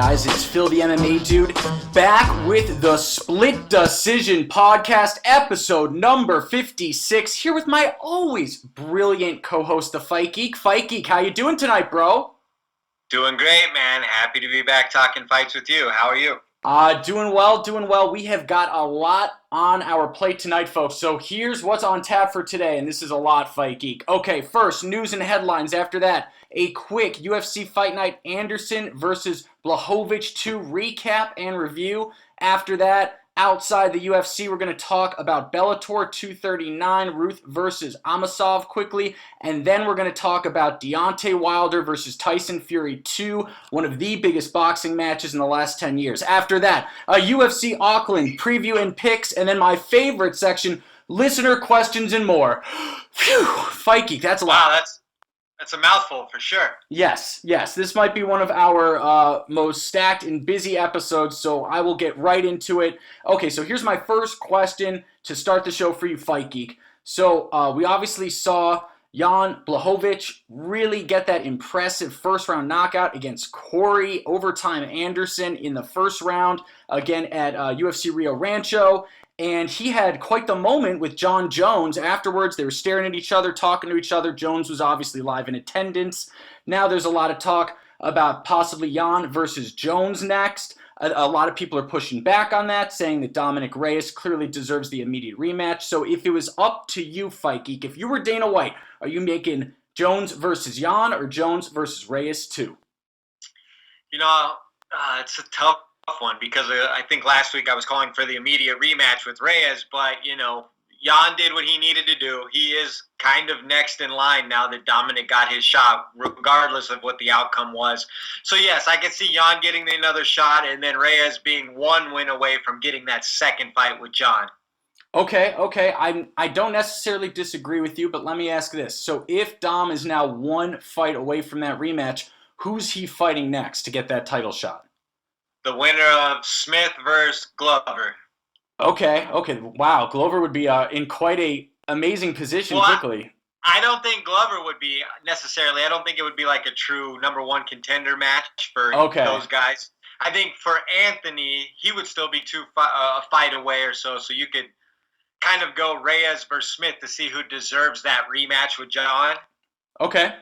guys? It's Phil the MMA Dude, back with the Split Decision Podcast, episode number 56, here with my always brilliant co-host, the Fight Geek. Fight Geek, how you doing tonight, bro? Doing great, man. Happy to be back talking fights with you. How are you? Doing well. We have got a lot on our plate tonight, folks. So here's what's on tap for today, and this is a lot, Fight Geek. Okay, first, news and headlines. After that, a quick UFC Fight Night Anderson versus Blachowicz 2 recap and review. After that, outside the UFC, we're going to talk about Bellator 239, Ruth versus Amasov quickly, and then we're going to talk about Deontay Wilder versus Tyson Fury 2, one of the biggest boxing matches in the last 10 years. After that, a UFC Aukland Preview and picks, and then my favorite section, listener questions and more. Phew, Fight Geek, that's a lot. Wow, that's a mouthful for sure. Yes. This might be one of our most stacked and busy episodes, so I will get right into it. Okay, so here's my first question to start the show for you, Fight Geek. So we obviously saw Jan Blachowicz really get that impressive first-round knockout against Corey Overtime Anderson in the first round, again at UFC Rio Rancho. And he had quite the moment with John Jones. Afterwards, they were staring at each other, talking to each other. Jones was obviously live in attendance. Now there's a lot of talk about possibly Jan versus Jones next. A lot of people are pushing back on that, saying that Dominic Reyes clearly deserves the immediate rematch. So if it was up to you, Fight Geek, if you were Dana White, are you making Jones versus Jan or Jones versus Reyes 2? You know, it's a tough one because I think last week I was calling for the immediate rematch with Reyes, but, you know, Jan did what he needed to do. He is kind of next in line now that Dominic got his shot, regardless of what the outcome was. So, yes, I can see Jan getting another shot and then Reyes being one win away from getting that second fight with Jan. Okay. I don't necessarily disagree with you, but let me ask this. So if Dom is now one fight away from that rematch, who's he fighting next to get that title shot? The winner of Smith versus Glover. Okay. Wow, Glover would be in quite a amazing position quickly. I don't think Glover would be necessarily. I don't think it would be like a true number one contender match for those guys. I think for Anthony, he would still be a fight away or so. So you could kind of go Reyes versus Smith to see who deserves that rematch with John. Okay.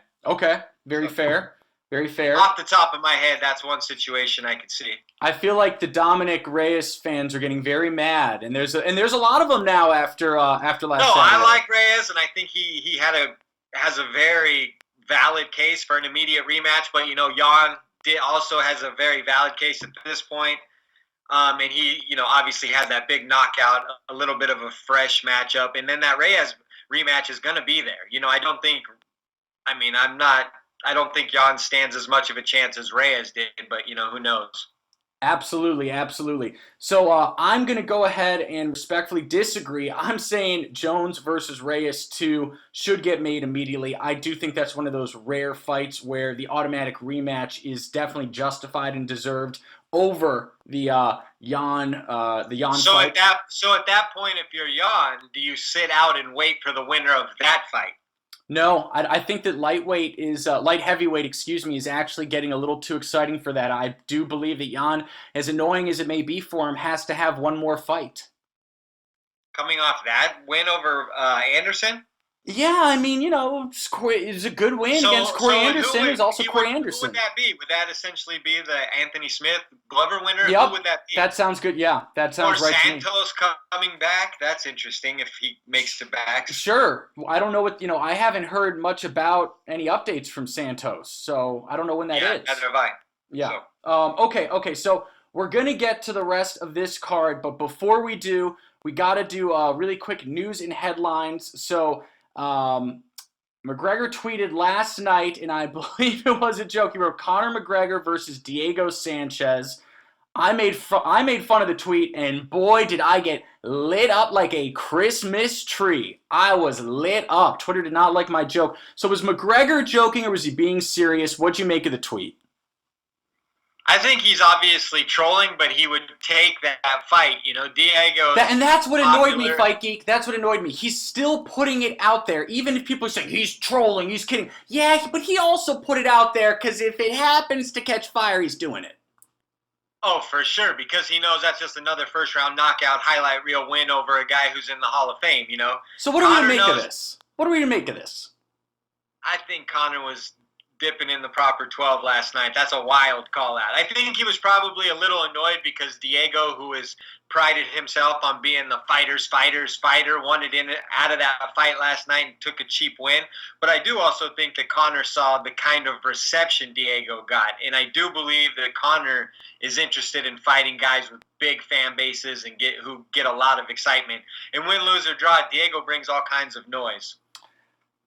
Very fair. Off the top of my head, that's one situation I could see. I feel like the Dominic Reyes fans are getting very mad, and there's a lot of them now after last Saturday. No, I like Reyes, and I think he has a very valid case for an immediate rematch. But you know, Jan also has a very valid case at this point, and he obviously had that big knockout, a little bit of a fresh matchup, and then that Reyes rematch is going to be there. You know, I don't think Jan stands as much of a chance as Reyes did, but, who knows? Absolutely. So I'm going to go ahead and respectfully disagree. I'm saying Jones versus Reyes 2 should get made immediately. I do think that's one of those rare fights where the automatic rematch is definitely justified and deserved over the Jan fight. So at that point, if you're Jan, do you sit out and wait for the winner of that fight? No, I think that light heavyweight, is actually getting a little too exciting for that. I do believe that Jan, as annoying as it may be for him, has to have one more fight. Coming off that win over Anderson? Yeah, I mean, it's a good win against Corey Anderson. Who's also Corey Anderson. Who would that be? Would that essentially be the Anthony Smith Glover winner? Yep, who would that be? That sounds good. Yeah, that sounds right to me. Or Santos coming back? That's interesting if he makes the backs. Sure. I don't know I haven't heard much about any updates from Santos, so I don't know when that is. Yeah, neither have I. Yeah. So. Okay, so we're going to get to the rest of this card, but before we do, we got to do really quick news and headlines. So, McGregor tweeted last night, and I believe it was a joke. He wrote Conor McGregor versus Diego Sanchez. I made fun of the tweet, and boy, did I get lit up like a Christmas tree. I was lit up. Twitter did not like my joke. So was McGregor joking, or was he being serious? What'd you make of the tweet? I think he's obviously trolling, but he would take that fight. Diego. And that's what annoyed me, Fight Geek. That's what annoyed me. He's still putting it out there, even if people are saying he's trolling, he's kidding. Yeah, but he also put it out there because if it happens to catch fire, he's doing it. Oh, for sure, because he knows that's just another first-round knockout highlight reel win over a guy who's in the Hall of Fame, So what are we to Conor make of knows. this? What are we to make of this? I think Conor was dipping in the proper 12 last night. That's a wild call out. I think he was probably a little annoyed because Diego, who has prided himself on being the fighter, wanted in out of that fight last night and took a cheap win. But I do also think that Conor saw the kind of reception Diego got. And I do believe that Conor is interested in fighting guys with big fan bases and who get a lot of excitement. And win, lose, or draw, Diego brings all kinds of noise.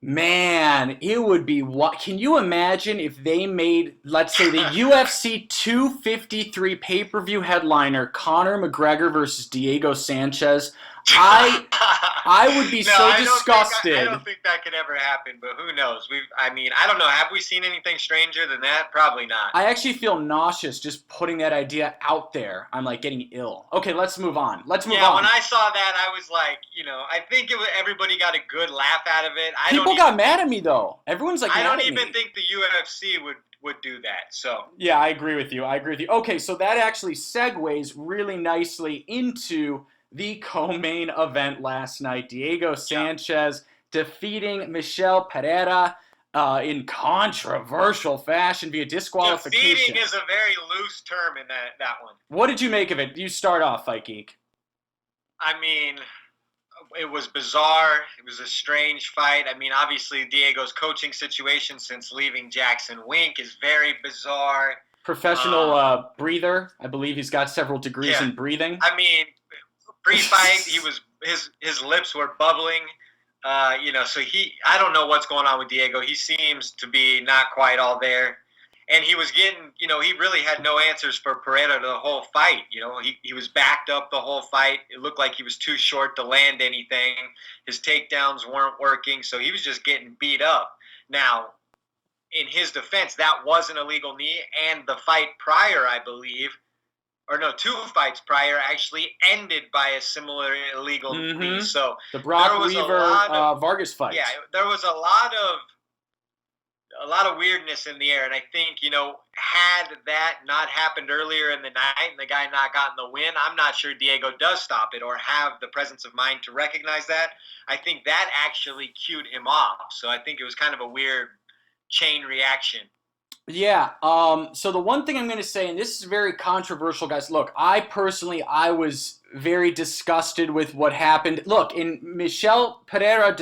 Man, it would be what? Can you imagine if they made, let's say, the UFC 253 pay-per-view headliner Conor McGregor versus Diego Sanchez? I would be so disgusted. I don't think that could ever happen, but who knows? I don't know. Have we seen anything stranger than that? Probably not. I actually feel nauseous just putting that idea out there. I'm like getting ill. Okay, let's move on. Yeah, when I saw that, I was like, I think everybody got a good laugh out of it. People got mad at me though. Everyone's like, I don't even think the UFC would do that. So yeah, I agree with you. Okay, so that actually segues really nicely into the co-main event last night. Diego Sanchez defeating Michel Pereira in controversial fashion via disqualification. Defeating is a very loose term in that one. What did you make of it? You start off, Fight Geek. It was bizarre. It was a strange fight. Obviously, Diego's coaching situation since leaving Jackson Wink is very bizarre. Professional breather. I believe he's got several degrees in breathing. Pre-fight, his lips were bubbling. So I don't know what's going on with Diego. He seems to be not quite all there. And he was getting, he really had no answers for Pereira the whole fight. He was backed up the whole fight. It looked like he was too short to land anything. His takedowns weren't working, so he was just getting beat up. Now, in his defense, that was an illegal knee, and the fight prior, I believe, or no, 2 fights prior actually ended by a similar illegal knee. So the Brock Weaver Vargas fight. Yeah, there was a lot of weirdness in the air, and I think had that not happened earlier in the night and the guy not gotten the win, I'm not sure Diego does stop it or have the presence of mind to recognize that. I think that actually cued him off. So I think it was kind of a weird chain reaction. Yeah. So the one thing I'm going to say, and this is very controversial, guys. Look, I was very disgusted with what happened. Look, in Michel Pereira,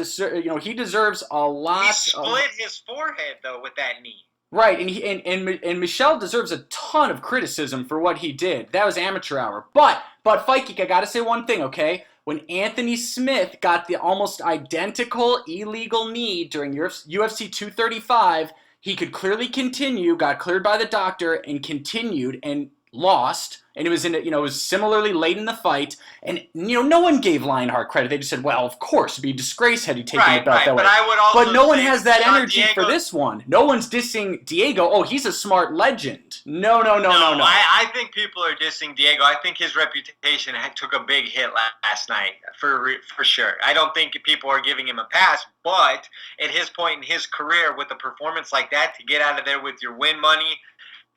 he deserves a lot. He split his forehead though with that knee. Right, and Michel deserves a ton of criticism for what he did. That was amateur hour. But Fight Geek, I got to say one thing, okay? When Anthony Smith got the almost identical illegal knee during UFC 235. He could clearly continue, got cleared by the doctor, and continued and lost. And it was it was similarly late in the fight. And no one gave Lionheart credit. They just said, well, of course, it'd be a disgrace had he taken the belt that way. But no one has that energy for this one. No one's dissing Diego. Oh, he's a smart legend. No. I think people are dissing Diego. I think his reputation took a big hit last night for sure. I don't think people are giving him a pass. But at his point in his career, with a performance like that, to get out of there with your win money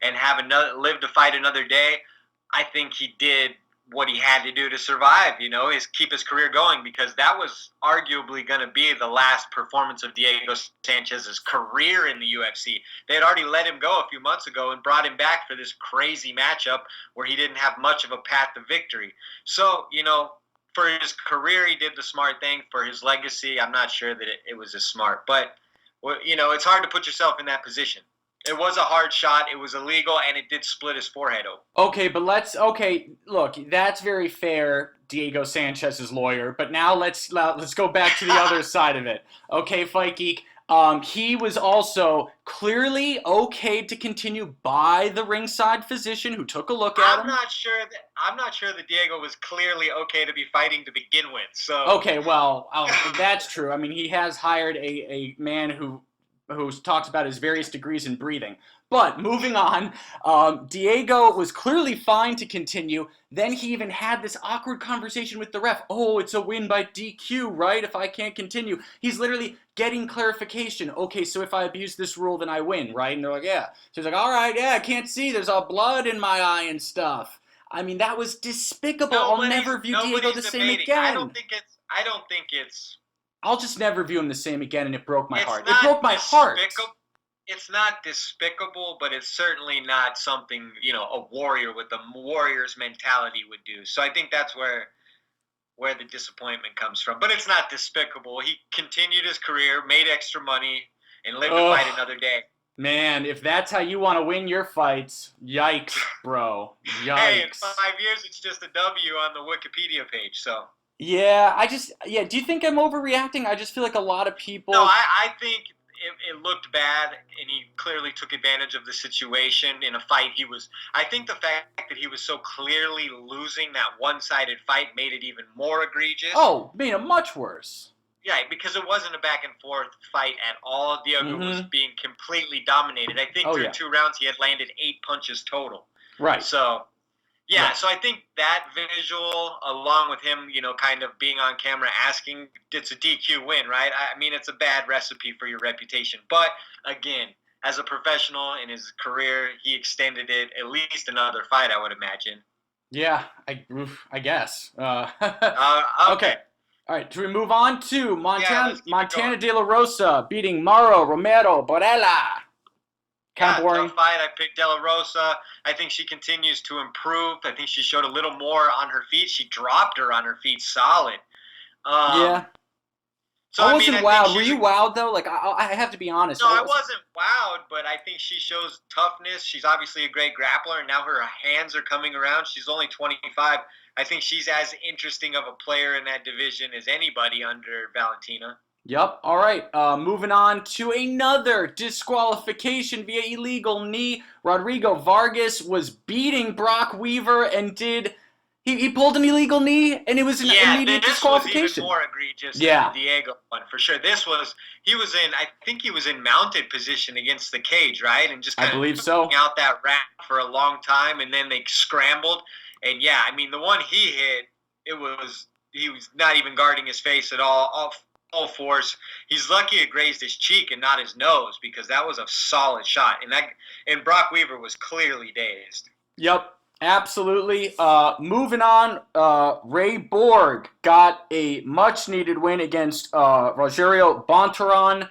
and live to fight another day, I think he did what he had to do to survive, is keep his career going, because that was arguably going to be the last performance of Diego Sanchez's career in the UFC. They had already let him go a few months ago and brought him back for this crazy matchup where he didn't have much of a path to victory. So, for his career, he did the smart thing. For his legacy, I'm not sure that it was as smart. But, it's hard to put yourself in that position. It was a hard shot. It was illegal, and it did split his forehead open. Okay, but look, that's very fair, Diego Sanchez's lawyer. But now let's go back to the other side of it. Okay, Fight Geek. He was also clearly okay to continue by the ringside physician who took a look at him. I'm not sure that Diego was clearly okay to be fighting to begin with. So okay, well, that's true. He has hired a man who who talks about his various degrees in breathing. But moving on, Diego was clearly fine to continue. Then he even had this awkward conversation with the ref. Oh, it's a win by DQ, right? If I can't continue. He's literally getting clarification. Okay, so if I abuse this rule, then I win, right? And they're like, yeah. So he's like, all right, yeah, I can't see. There's all blood in my eye and stuff. I mean, that was despicable. I'll never view Diego the same again. I don't think it's. I'll just never view him the same again, and it broke my heart. It not broke my heart. It's not despicable, but it's certainly not something, a warrior with a warrior's mentality would do. So I think that's where the disappointment comes from. But it's not despicable. He continued his career, made extra money, and lived to fight another day. Man, if that's how you want to win your fights, yikes, bro. Yikes. Hey, in 5 years, it's just a W on the Wikipedia page, so. Yeah, do you think I'm overreacting? I just feel like a lot of people... No, I think it looked bad, and he clearly took advantage of the situation in a fight. I think the fact that he was so clearly losing that one-sided fight made it even more egregious. Oh, made it much worse. Yeah, because it wasn't a back-and-forth fight at all. Diego was being completely dominated. I think through 2 rounds, he had landed 8 punches total. Right. So, so I think that visual, along with him, kind of being on camera asking, it's a DQ win, right? I mean, it's a bad recipe for your reputation. But, again, as a professional in his career, he extended it at least another fight, I would imagine. Yeah, I guess. Okay. All right, do we move on to Montana De La Rosa beating Mauro Romero Borella? Kind of boring. Tough fight. I picked De La Rosa. I think she continues to improve. I think she showed a little more on her feet. She dropped her on her feet solid. Yeah. So I wasn't wowed. Were you wowed, though? Like, I have to be honest. No, I wasn't wowed, but I think she shows toughness. She's obviously a great grappler, and now her hands are coming around. She's only 25. I think she's as interesting of a player in that division as anybody under Valentina. Yep. All right. Moving on to another disqualification via illegal knee. Rodrigo Vargas was beating Brock Weaver and he pulled an illegal knee, and it was an immediate disqualification. Was even more egregious than the Diego one, for sure. I think he was in mounted position against the cage, right? And just kind of out that rack for a long time, and then they scrambled. And the one he hit, he was not even guarding his face at all full force. He's lucky it grazed his cheek and not his nose, because that was a solid shot. And Brock Weaver was clearly dazed. Yep, absolutely. Moving on, Ray Borg got a much-needed win against Rogerio Bontoran.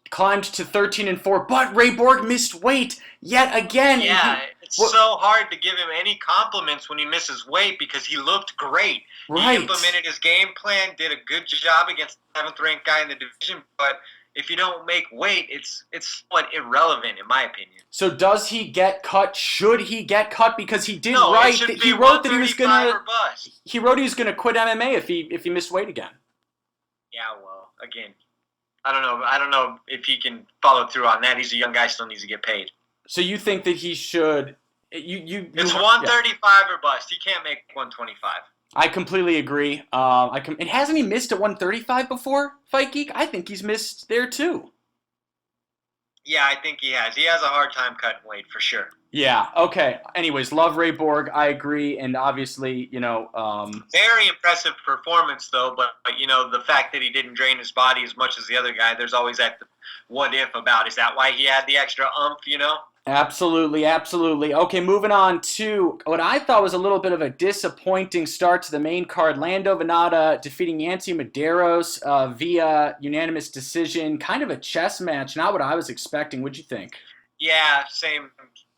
Climbed to 13-4, but Ray Borg missed weight yet again. Yeah, it's so hard to give him any compliments when he misses weight, because he looked great. Right. He implemented his game plan, did a good job against the 7th-ranked guy in the division, but if you don't make weight, it's somewhat irrelevant, in my opinion. So does he get cut? Should he get cut? Because he did write that he wrote that he was gonna. He wrote he was gonna quit MMA if he missed weight again. Yeah, well, again, I don't know if he can follow through on that. He's a young guy, still needs to get paid. So you think that he should? It's 135 or bust. He can't make 125. I completely agree. And hasn't he missed at 135 before, Fight Geek? I think he's missed there too. Yeah, I think he has. He has a hard time cutting weight for sure. Yeah. Okay. Anyways, love Ray Borg. I agree, and obviously, very impressive performance though. But the fact that he didn't drain his body as much as the other guy, there's always that what if about. Is that why he had the extra umph? Absolutely, absolutely. Okay, moving on to what I thought was a little bit of a disappointing start to the main card. Lando Venata defeating Yancy Medeiros via unanimous decision. Kind of a chess match, not what I was expecting. What'd you think? Yeah, same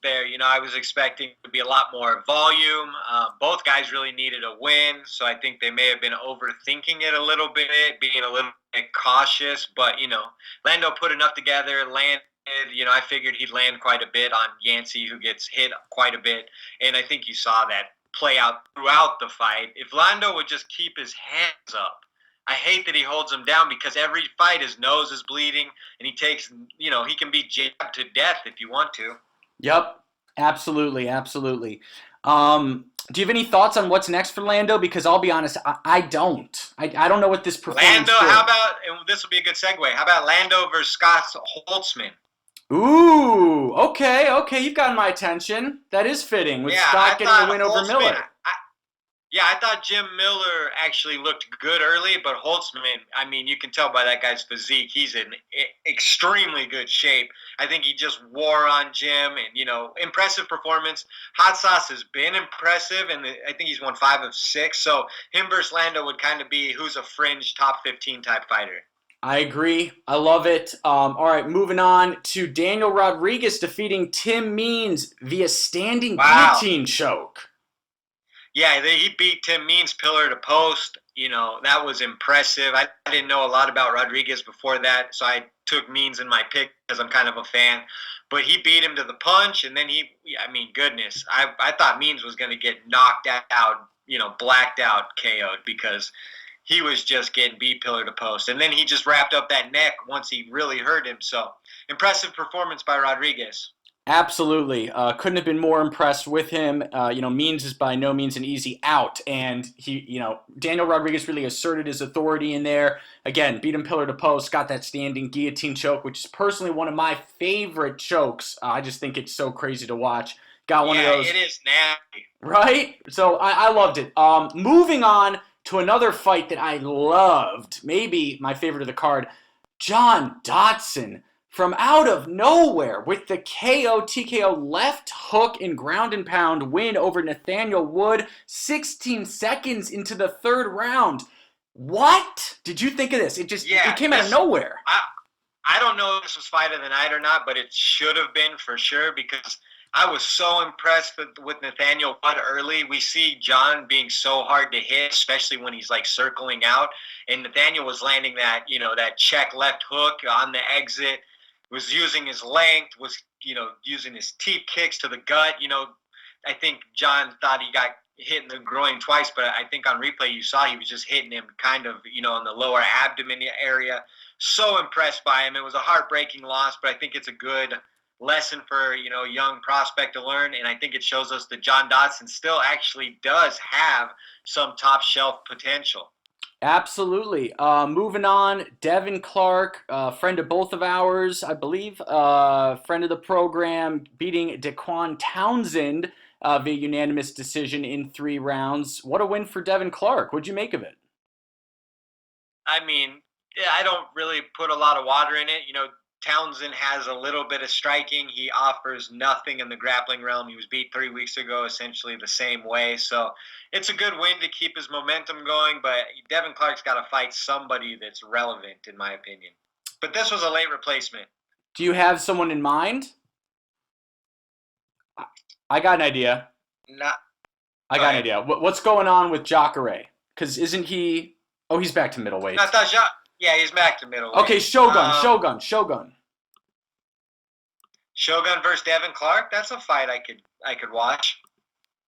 there. I was expecting to be a lot more volume. Both guys really needed a win, so I think they may have been overthinking it a little bit, being a little bit cautious. But, Lando put enough together, I figured he'd land quite a bit on Yancy, who gets hit quite a bit. And I think you saw that play out throughout the fight. If Lando would just keep his hands up. I hate that he holds him down, because every fight his nose is bleeding, and he takes, he can be jabbed to death if you want to. Yep, absolutely, absolutely. Do you have any thoughts on what's next for Lando? Because I'll be honest, I don't. I don't know what this performance Lando, did. how about, and this will be a good segue, how about Lando versus Scott Holtzman? Ooh, okay, you've gotten my attention. That is fitting with Scott getting the win over Miller. I thought Jim Miller actually looked good early, but Holtzman, I mean, you can tell by that guy's physique, he's in extremely good shape. I think he just wore on Jim, and, impressive performance. Hot Sauce has been impressive, and I think he's won 5 of 6. So him versus Lando would kind of be who's a fringe top 15 type fighter. I agree. I love it. All right, moving on to Daniel Rodriguez defeating Tim Means via standing guillotine choke. Yeah, he beat Tim Means pillar to post. That was impressive. I didn't know a lot about Rodriguez before that, so I took Means in my pick because I'm kind of a fan. But he beat him to the punch, and then goodness. I thought Means was going to get knocked out, blacked out, KO'd, because he was just getting beat pillar to post. And then he just wrapped up that neck once he really hurt him. So impressive performance by Rodriguez. Absolutely. Couldn't have been more impressed with him. Means is by no means an easy out. And Daniel Rodriguez really asserted his authority in there. Again, beat him pillar to post, got that standing guillotine choke, which is personally one of my favorite chokes. I just think it's so crazy to watch. Got one of those. It is nasty. Right? So I loved it. Moving on to another fight that I loved, maybe my favorite of the card, John Dodson. From out of nowhere with the TKO left hook and ground and pound win over Nathaniel Wood 16 seconds into the third round. What did you think of this? It came out of nowhere. I don't know if this was fight of the night or not, but it should have been for sure because I was so impressed with Nathaniel Wood early. We see John being so hard to hit, especially when he's like circling out. And Nathaniel was landing that, that check left hook on the exit. Was using his length, was, using his teep kicks to the gut. I think John thought he got hit in the groin twice, but I think on replay you saw he was just hitting him kind of, in the lower abdomen area. So impressed by him. It was a heartbreaking loss, but I think it's a good lesson for, young prospect to learn. And I think it shows us that John Dodson still actually does have some top shelf potential. Absolutely. Moving on, Devin Clark, friend of both of ours, I believe, friend of the program, beating Daquan Townsend via unanimous decision in 3 rounds. What a win for Devin Clark. What'd you make of it? I mean, I don't really put a lot of water in it. Townsend has a little bit of striking. He offers nothing in the grappling realm. He was beat 3 weeks ago essentially the same way. So it's a good win to keep his momentum going, but Devin Clark's got to fight somebody that's relevant, in my opinion. But this was a late replacement. Do you have someone in mind? I got an idea. I got an idea. What's going on with Jacare? Because isn't he... Oh, he's back to middleweight. I thought Yeah, he's back to middleweight. Okay, Shogun. Shogun versus Devin Clark? That's a fight I could watch.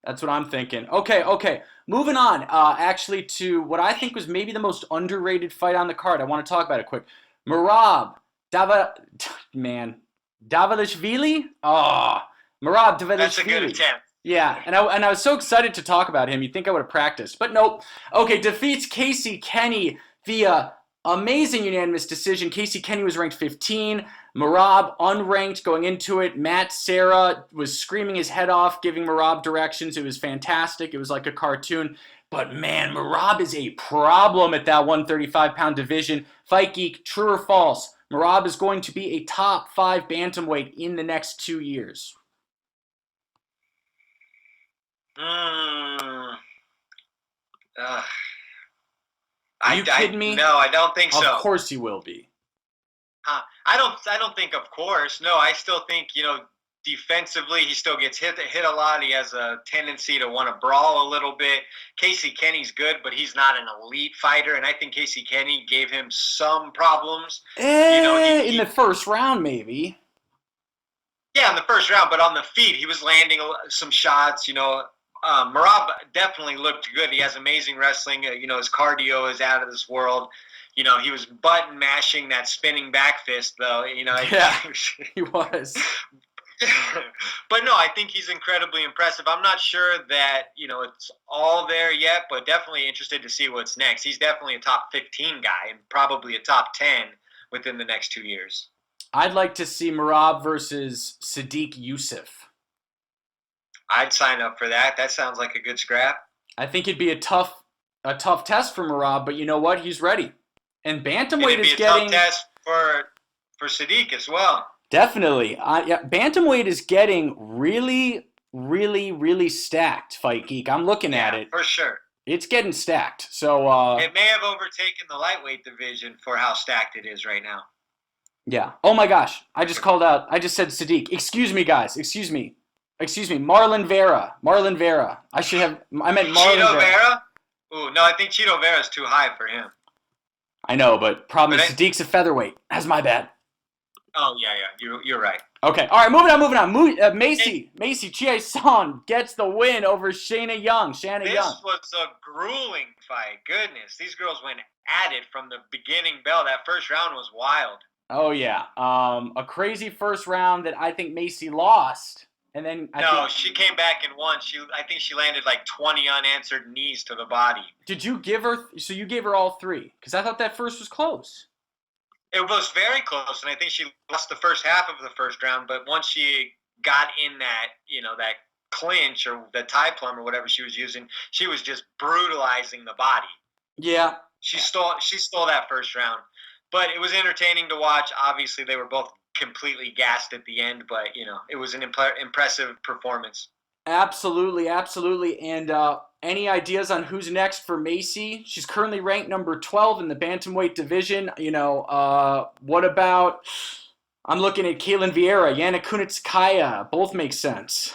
That's what I'm thinking. Okay. Moving on, actually, to what I think was maybe the most underrated fight on the card. I want to talk about it quick. Merab Dvalishvili? Oh, Merab Dvalishvili. That's a good attempt. Yeah, and I was so excited to talk about him. You'd think I would have practiced, but nope. Okay, defeats Casey Kenny via amazing unanimous decision. Casey Kenny was ranked 15. Merab unranked going into it. Matt Serra was screaming his head off, giving Merab directions. It was fantastic. It was like a cartoon. But man, Merab is a problem at that 135-pound division. Fight Geek, true or false? Merab is going to be a top 5 bantamweight in the next 2 years. Are you kidding me? No, I don't think so. Of course he will be. I don't think of course. No, I still think, defensively he still gets hit a lot. He has a tendency to want to brawl a little bit. Casey Kenny's good, but he's not an elite fighter, and I think Casey Kenny gave him some problems. In the first round, maybe. Yeah, in the first round, but on the feet, he was landing some shots, Merab definitely looked good. He has amazing wrestling. His cardio is out of this world. He was button mashing that spinning back fist, though. Yeah, he was. But But no, I think he's incredibly impressive. I'm not sure that, it's all there yet, but definitely interested to see what's next. He's definitely a top 15 guy and probably a top 10 within the next 2 years. I'd like to see Merab versus Sadiq Youssef. I'd sign up for that. That sounds like a good scrap. I think it'd be a tough test for Merab, but you know what? He's ready. And bantamweight is getting tough test for Sadiq as well. Definitely. Yeah, bantamweight is getting really, really, really stacked, Fight Geek. I'm looking at it. For sure. It's getting stacked. So it may have overtaken the lightweight division for how stacked it is right now. Yeah. Oh my gosh. I just said Sadiq. Excuse me, guys. Excuse me. Marlon Vera. I meant Marlon Cheeto Vera? Ooh, no, I think Cheeto Vera is too high for him. I know, but problem is Sadiq's a featherweight. That's my bad. Oh, yeah. You're right. Okay. All right, moving on. Macy Chiasson gets the win over Shayna Young. This was a grueling fight. Goodness. These girls went at it from the beginning bell. That first round was wild. Oh, yeah. A crazy first round that I think Macy lost. And then she came back and won. I think she landed like 20 unanswered knees to the body. Did you give her? So you gave her all three? Because I thought that first was close. It was very close, and I think she lost the first half of the first round. But once she got in that, that clinch or the tie plum or whatever she was using, she was just brutalizing the body. Yeah. She stole that first round. But it was entertaining to watch. Obviously, they were both completely gassed at the end, but, it was an impressive performance. Absolutely. And any ideas on who's next for Macy? She's currently ranked number 12 in the bantamweight division. What about, I'm looking at Kaylin Vieira, Yana Kunitskaya. Both make sense.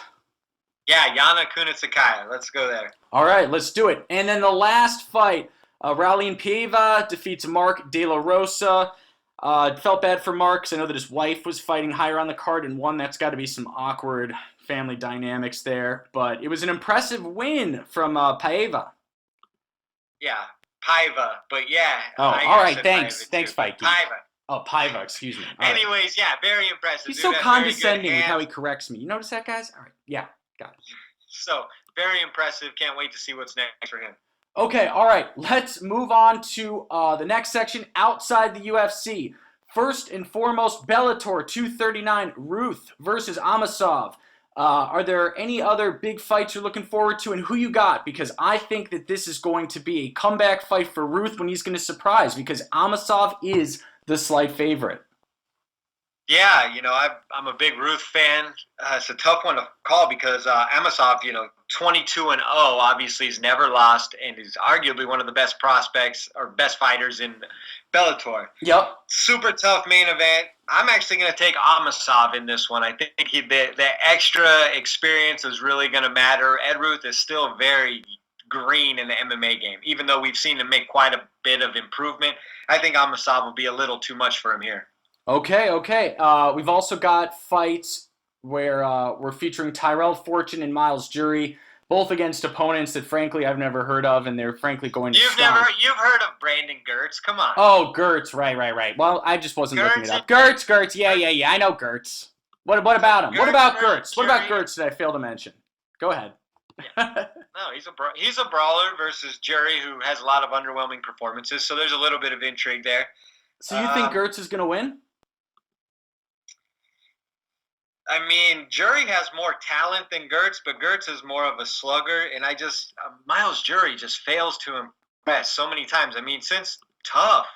Yeah, Yana Kunitskaya. Let's go there. All right, let's do it. And then the last fight, Raulian Paiva defeats Mark De La Rosa. Felt bad for Mark because I know that his wife was fighting higher on the card and won. That's got to be some awkward family dynamics there. But it was an impressive win from Paiva. Yeah, Paiva. But yeah. Oh, all right. Thanks, Fight Geek. Paiva. Oh, Paiva. Excuse me. All Anyways, right. Yeah, very impressive. He's so condescending with how he corrects me. You notice that, guys? All right. Yeah, got it. So very impressive. Can't wait to see what's next for him. Okay, all right. Let's move on to the next section outside the UFC. First and foremost, Bellator 239, Ruth versus Amasov. Are there any other big fights you're looking forward to, and who you got? Because I think that this is going to be a comeback fight for Ruth when he's going to surprise, because Amasov is the slight favorite. Yeah, I'm a big Ruth fan. It's a tough one to call because Amasov, 22-0, obviously he's never lost and is arguably one of the best prospects or best fighters in Bellator. Yep. Super tough main event. I'm actually going to take Amasov in this one. I think the extra experience is really going to matter. Ed Ruth is still very green in the MMA game, even though we've seen him make quite a bit of improvement. I think Amasov will be a little too much for him here. Okay. We've also got fights where we're featuring Tyrell Fortune and Miles Jury, both against opponents that, frankly, I've never heard of, and they're frankly going to You've heard of Brandon Gertz? Come on. Oh, Gertz, right. Well, I just wasn't looking it up. Gertz, yeah, I know Gertz. What about him? What about Gertz? What about Gertz did I fail to mention? Go ahead. Yeah. No, he's a brawler versus Jury, who has a lot of underwhelming performances, so there's a little bit of intrigue there. So you think Gertz is going to win? I mean, Jury has more talent than Gertz, but Gertz is more of a slugger, and Miles Jury just fails to impress so many times. I mean, since Tough,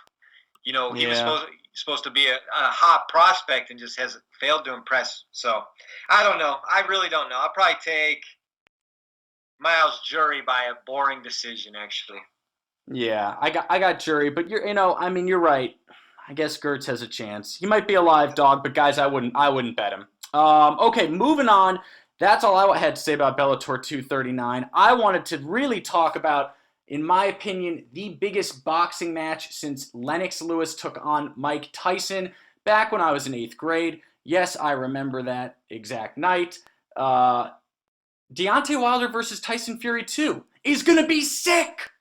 he was supposed to be a hot prospect and just has failed to impress. So, I don't know. I really don't know. I'll probably take Miles Jury by a boring decision, actually. Yeah, I got Jury, but you're right. I guess Gertz has a chance. He might be a live dog, but guys, I wouldn't bet him. Okay, moving on. That's all I had to say about Bellator 239. I wanted to really talk about, in my opinion, the biggest boxing match since Lennox Lewis took on Mike Tyson back when I was in 8th grade. Yes, I remember that exact night. Deontay Wilder versus Tyson Fury 2 is going to be sick.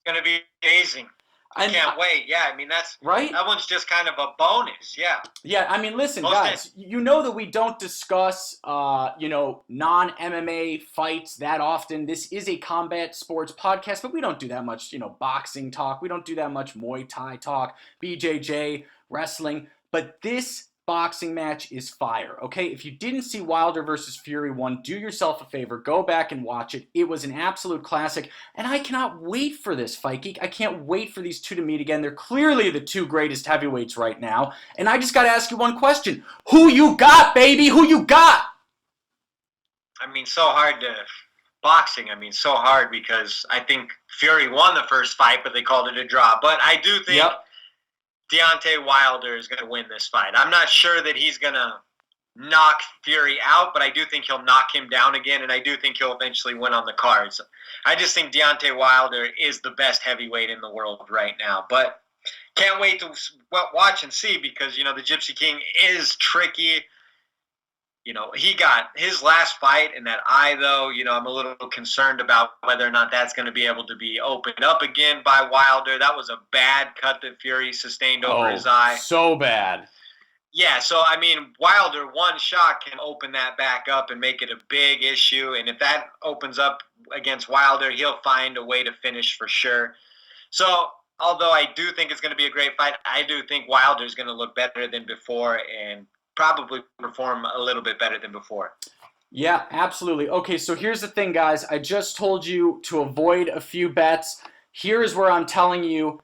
It's going to be amazing. Can't wait. Yeah, I mean, right. That one's just kind of a bonus. Yeah. Yeah, I mean, listen, guys, you know that we don't discuss, non-MMA fights that often. This is a combat sports podcast, but we don't do that much, boxing talk. We don't do that much Muay Thai talk, BJJ, wrestling. But this boxing match is fire, okay? If you didn't see Wilder versus Fury 1, do yourself a favor. Go back and watch it. It was an absolute classic, and I cannot wait for this, Fight Geek. I can't wait for these two to meet again. They're clearly the two greatest heavyweights right now, and I just got to ask you one question. Who you got, baby? Who you got? I mean, so hard to... Boxing, I mean, so hard because I think Fury won the first fight, but they called it a draw. But I do think... Yep. Deontay Wilder is going to win this fight. I'm not sure that he's going to knock Fury out, but I do think he'll knock him down again, and I do think he'll eventually win on the cards. I just think Deontay Wilder is the best heavyweight in the world right now. But can't wait to watch and see because, the Gypsy King is tricky. He got his last fight in that eye, though. I'm a little concerned about whether or not that's going to be able to be opened up again by Wilder. That was a bad cut that Fury sustained over his eye. So bad. Yeah, so, I mean, Wilder, one shot can open that back up and make it a big issue. And if that opens up against Wilder, he'll find a way to finish for sure. So, although I do think it's going to be a great fight, I do think Wilder's going to look better than before and probably perform a little bit better than before. Yeah, absolutely. Okay, so here's the thing, guys. I just told you to avoid a few bets. Here is where I'm telling you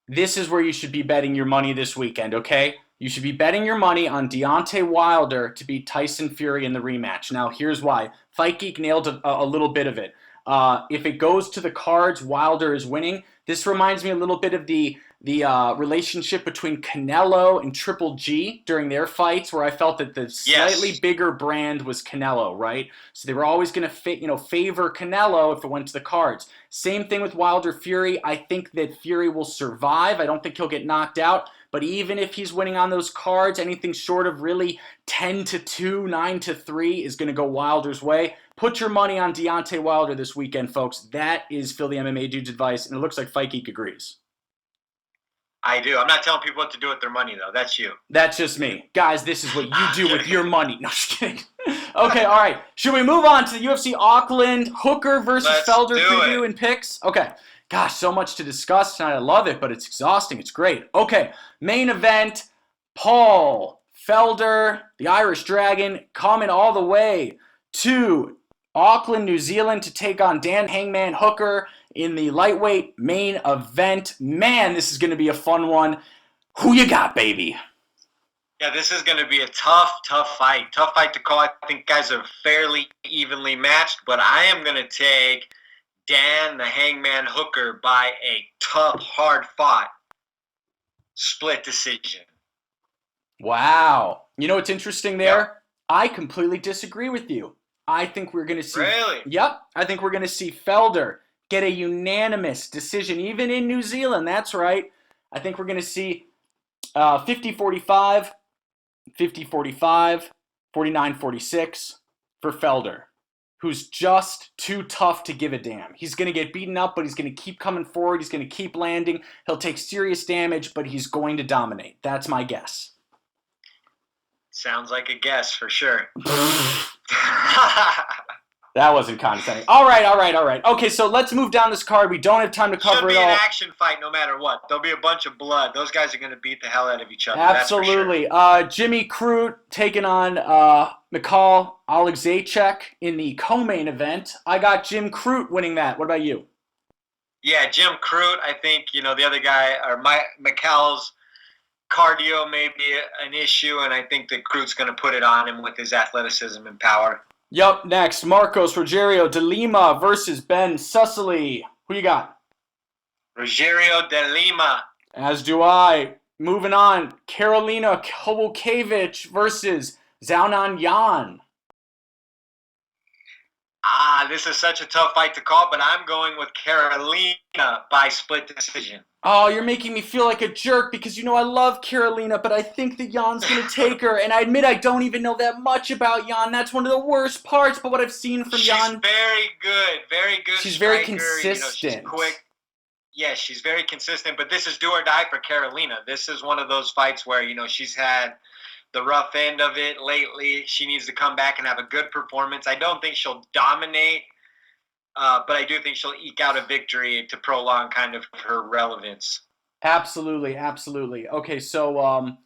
this is where you should be betting your money this weekend, okay? You should be betting your money on Deontay Wilder to beat Tyson Fury in the rematch. Now, here's why. Fight Geek nailed a little bit of it. If it goes to the cards, Wilder is winning. This reminds me a little bit of the relationship between Canelo and Triple G during their fights, where I felt that the slightly bigger brand was Canelo, right? So they were always going to favor Canelo if it went to the cards. Same thing with Wilder Fury. I think that Fury will survive. I don't think he'll get knocked out. But even if he's winning on those cards, anything short of really 10-2, 9-3 is going to go Wilder's way. Put your money on Deontay Wilder this weekend, folks. That is Phil the MMA Dude's advice, and it looks like Fight Geek agrees. I do. I'm not telling people what to do with their money, though. That's you. That's just me. Guys, this is what you do with your money. No, just kidding. Okay, all right. Should we move on to the UFC Auckland Hooker versus Felder preview and picks? Okay. Gosh, so much to discuss tonight. I love it, but it's exhausting. It's great. Okay, main event, Paul Felder, the Irish Dragon, coming all the way to Auckland, New Zealand to take on Dan Hangman Hooker in the lightweight main event. Man, this is going to be a fun one. Who you got, baby? Yeah, this is going to be a tough fight. Tough fight to call. I think guys are fairly evenly matched, but I am going to take Dan the Hangman Hooker by a tough, hard-fought split decision. Wow. You know what's interesting there? Yep. I completely disagree with you. I think we're going to see... Really? Yep. I think we're going to see Felder get a unanimous decision, even in New Zealand. That's right. I think we're going to see 50-45, 50-45, 49-46 for Felder, who's just too tough to give a damn. He's going to get beaten up, but he's going to keep coming forward. He's going to keep landing. He'll take serious damage, but he's going to dominate. That's my guess. Sounds like a guess for sure. That wasn't condescending. All right. Okay, so let's move down this card. We don't have time to cover it all. Should be an action fight no matter what. There'll be a bunch of blood. Those guys are going to beat the hell out of each other. Absolutely. That's for sure. Jimmy Crute taking on Mikhail Alexeychuk in the co-main event. I got Jim Crute winning that. What about you? Yeah, Jim Crute. I think, the other guy, or Mikhail's cardio may be an issue, and I think that Crute's going to put it on him with his athleticism and power. Yup, next, Marcos Rogerio de Lima versus Ben Sussely. Who you got? Rogerio de Lima. As do I. Moving on, Karolina Kowalkiewicz versus Xiaonan Yan. This is such a tough fight to call, but I'm going with Karolina by split decision. Oh, you're making me feel like a jerk because I love Karolina, but I think that Jan's going to take her. And I admit I don't even know that much about Jan. That's one of the worst parts, but what I've seen from Jan... She's very good. Very good She's striker. very consistent. She's quick. Yeah, she's very consistent, but this is do or die for Carolina. This is one of those fights where, she's had the rough end of it lately. She needs to come back and have a good performance. I don't think she'll dominate, but I do think she'll eke out a victory to prolong kind of her relevance. Absolutely, absolutely. Okay, so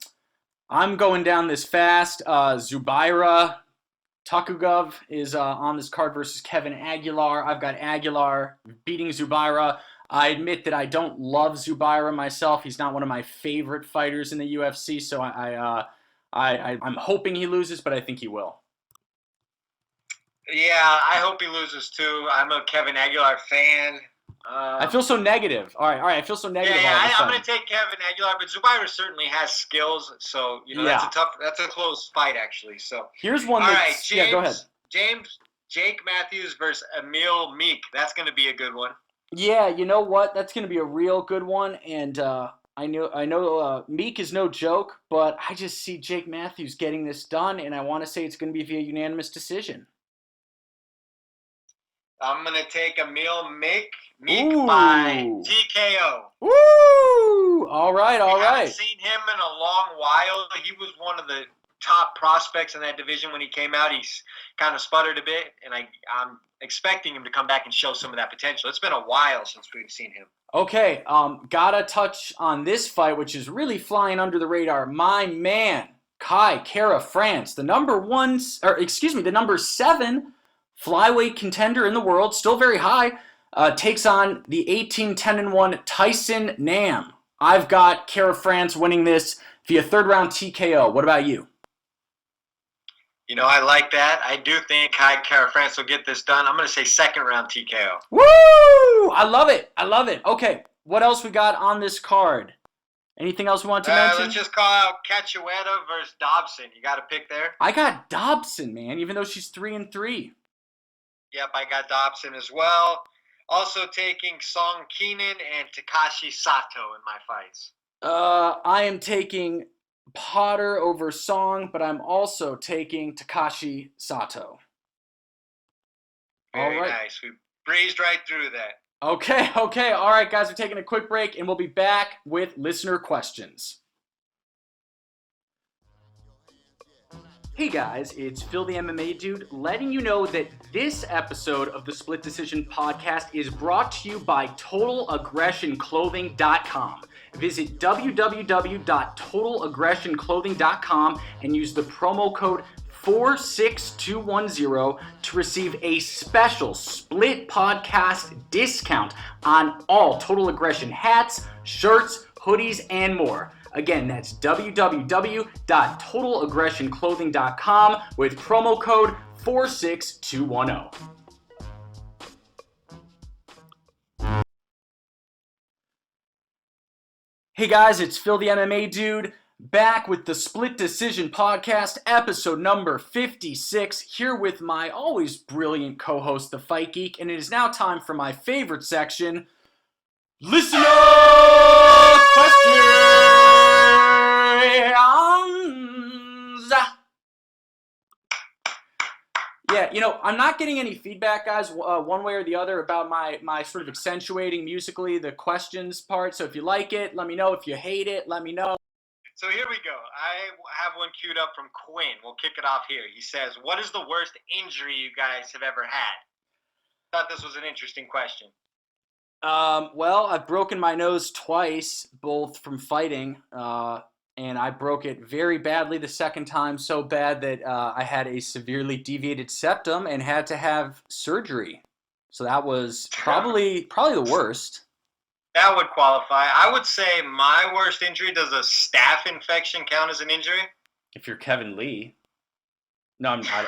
I'm going down this fast. Zubaira Takugov is on this card versus Kevin Aguilar. I've got Aguilar beating Zubaira. I admit that I don't love Zubaira myself. He's not one of my favorite fighters in the UFC, so I'm hoping he loses, but I think he will. Yeah, I hope he loses too. I'm a Kevin Aguilar fan. I feel so negative. All right. I feel so negative. Yeah, I'm going to take Kevin Aguilar, but Zubaira certainly has skills, so that's a close fight actually. So here's one. All right, James, go ahead. Jake Matthews versus Emil Meek. That's going to be a good one. Yeah, you know what? That's going to be a real good one, and I know Meek is no joke, but I just see Jake Matthews getting this done, and I want to say it's going to be via unanimous decision. I'm going to take Emil Meek by TKO. Woo! All right. I haven't seen him in a long while. He was one of the top prospects in that division when he came out. He's kind of sputtered a bit, and I'm expecting him to come back and show some of that potential. It's been a while since we've seen him. Okay, gotta touch on this fight, which is really flying under the radar. My man, Kai Kara France, the number 7 flyweight contender in the world, still very high, takes on the 18-10-1 Tyson Nam. I've got Kara France winning this via third round TKO. What about you? I like that. I do think Kai Kara France will get this done. I'm going to say second round TKO. Woo! I love it. Okay, what else we got on this card? Anything else we want to mention? Let's just call out Cachueta versus Dobson. You got a pick there? I got Dobson, man, even though she's 3-3. Yep, I got Dobson as well. Also taking Song Keenan and Takashi Sato in my fights. I am taking Potter over Song, but I'm also taking Takashi Sato. Very nice. We breezed right through that. Okay. All right, guys, we're taking a quick break, and we'll be back with listener questions. Hey guys, it's Phil the MMA Dude letting you know that this episode of the Split Decision Podcast is brought to you by TotalAggressionClothing.com. Visit www.TotalAggressionClothing.com and use the promo code 46210 to receive a special Split Podcast discount on all Total Aggression hats, shirts, hoodies, and more. Again, that's www.TotalAggressionClothing.com with promo code 46210. Hey guys, it's Phil the MMA Dude, back with the Split Decision Podcast, episode number 56, here with my always brilliant co-host, The Fight Geek, and it is now time for my favorite section, Listener Questions! Yeah, I'm not getting any feedback, guys, one way or the other about my sort of accentuating musically the questions part. So if you like it, let me know. If you hate it, let me know. So here we go. I have one queued up from Quinn. We'll kick it off here. He says, what is the worst injury you guys have ever had? Thought this was an interesting question. Well, I've broken my nose twice, both from fighting, and I broke it very badly the second time, so bad that I had a severely deviated septum and had to have surgery. So that was probably the worst. That would qualify. I would say my worst injury, does a staph infection count as an injury? If you're Kevin Lee. No, I'm not.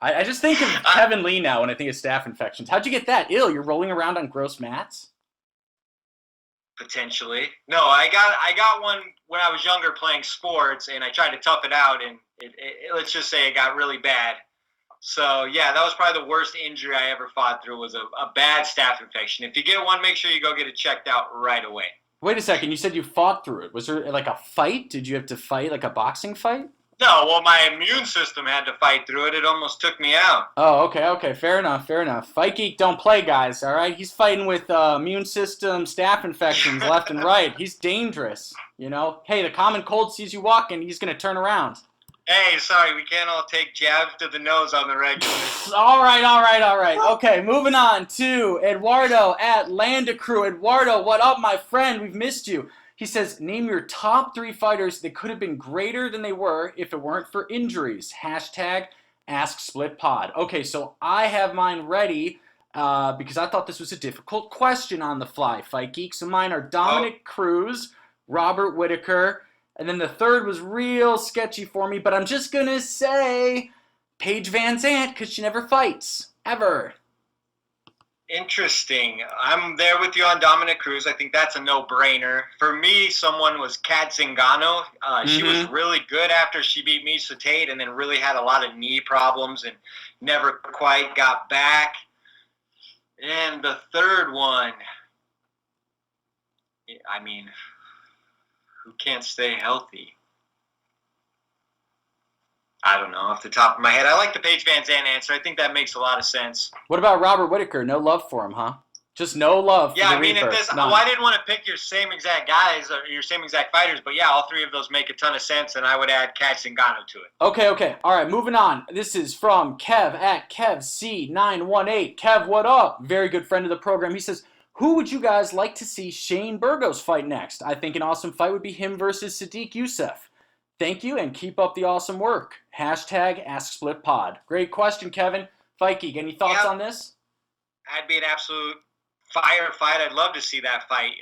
I just think of Kevin Lee now when I think of staph infections. How'd you get that? Ew, you're rolling around on gross mats? Potentially. No, I got one when I was younger playing sports, and I tried to tough it out, and it let's just say it got really bad. So, yeah, that was probably the worst injury I ever fought through was a bad staph infection. If you get one, make sure you go get it checked out right away. Wait a second. You said you fought through it. Was there like a fight? Did you have to fight like a boxing fight? No, well, my immune system had to fight through it. It almost took me out. Oh, okay. Fair enough. Fight Geek don't play, guys, all right? He's fighting with immune system staph infections left and right. He's dangerous, you know? Hey, the common cold sees you walking, he's going to turn around. Hey, sorry, we can't all take jabs to the nose on the regular. All right. Okay, moving on to Eduardo at Landacrew. Eduardo, what up, my friend? We've missed you. He says, name your top 3 fighters that could have been greater than they were if it weren't for injuries. Hashtag AskSplitPod. Okay, so I have mine ready because I thought this was a difficult question on the fly, Fight Geek. So mine are Dominic Cruz, Robert Whittaker, and then the third was real sketchy for me, but I'm just going to say Paige Van Zandt because she never fights, ever. Interesting. I'm there with you on Dominic Cruz. I think that's a no-brainer. For me, someone was Kat Zingano. She was really good after she beat Misa Tate and then really had a lot of knee problems and never quite got back. And the third one, I mean, who can't stay healthy? I don't know, off the top of my head. I like the Paige Van Zandt answer. I think that makes a lot of sense. What about Robert Whittaker? No love for him, huh? Just no love for the Reaper. Well, I didn't want to pick your same exact guys or your same exact fighters, but yeah, all 3 of those make a ton of sense, and I would add Kat Zingano to it. Okay. All right, moving on. This is from Kev at KevC918. Kev, what up? Very good friend of the program. He says, who would you guys like to see Shane Burgos fight next? I think an awesome fight would be him versus Sadiq Youssef. Thank you, and keep up the awesome work. Hashtag AskSplitPod. Great question, Kevin. Fight Geek, any thoughts on this? That'd be an absolute fire fight. I'd love to see that fight.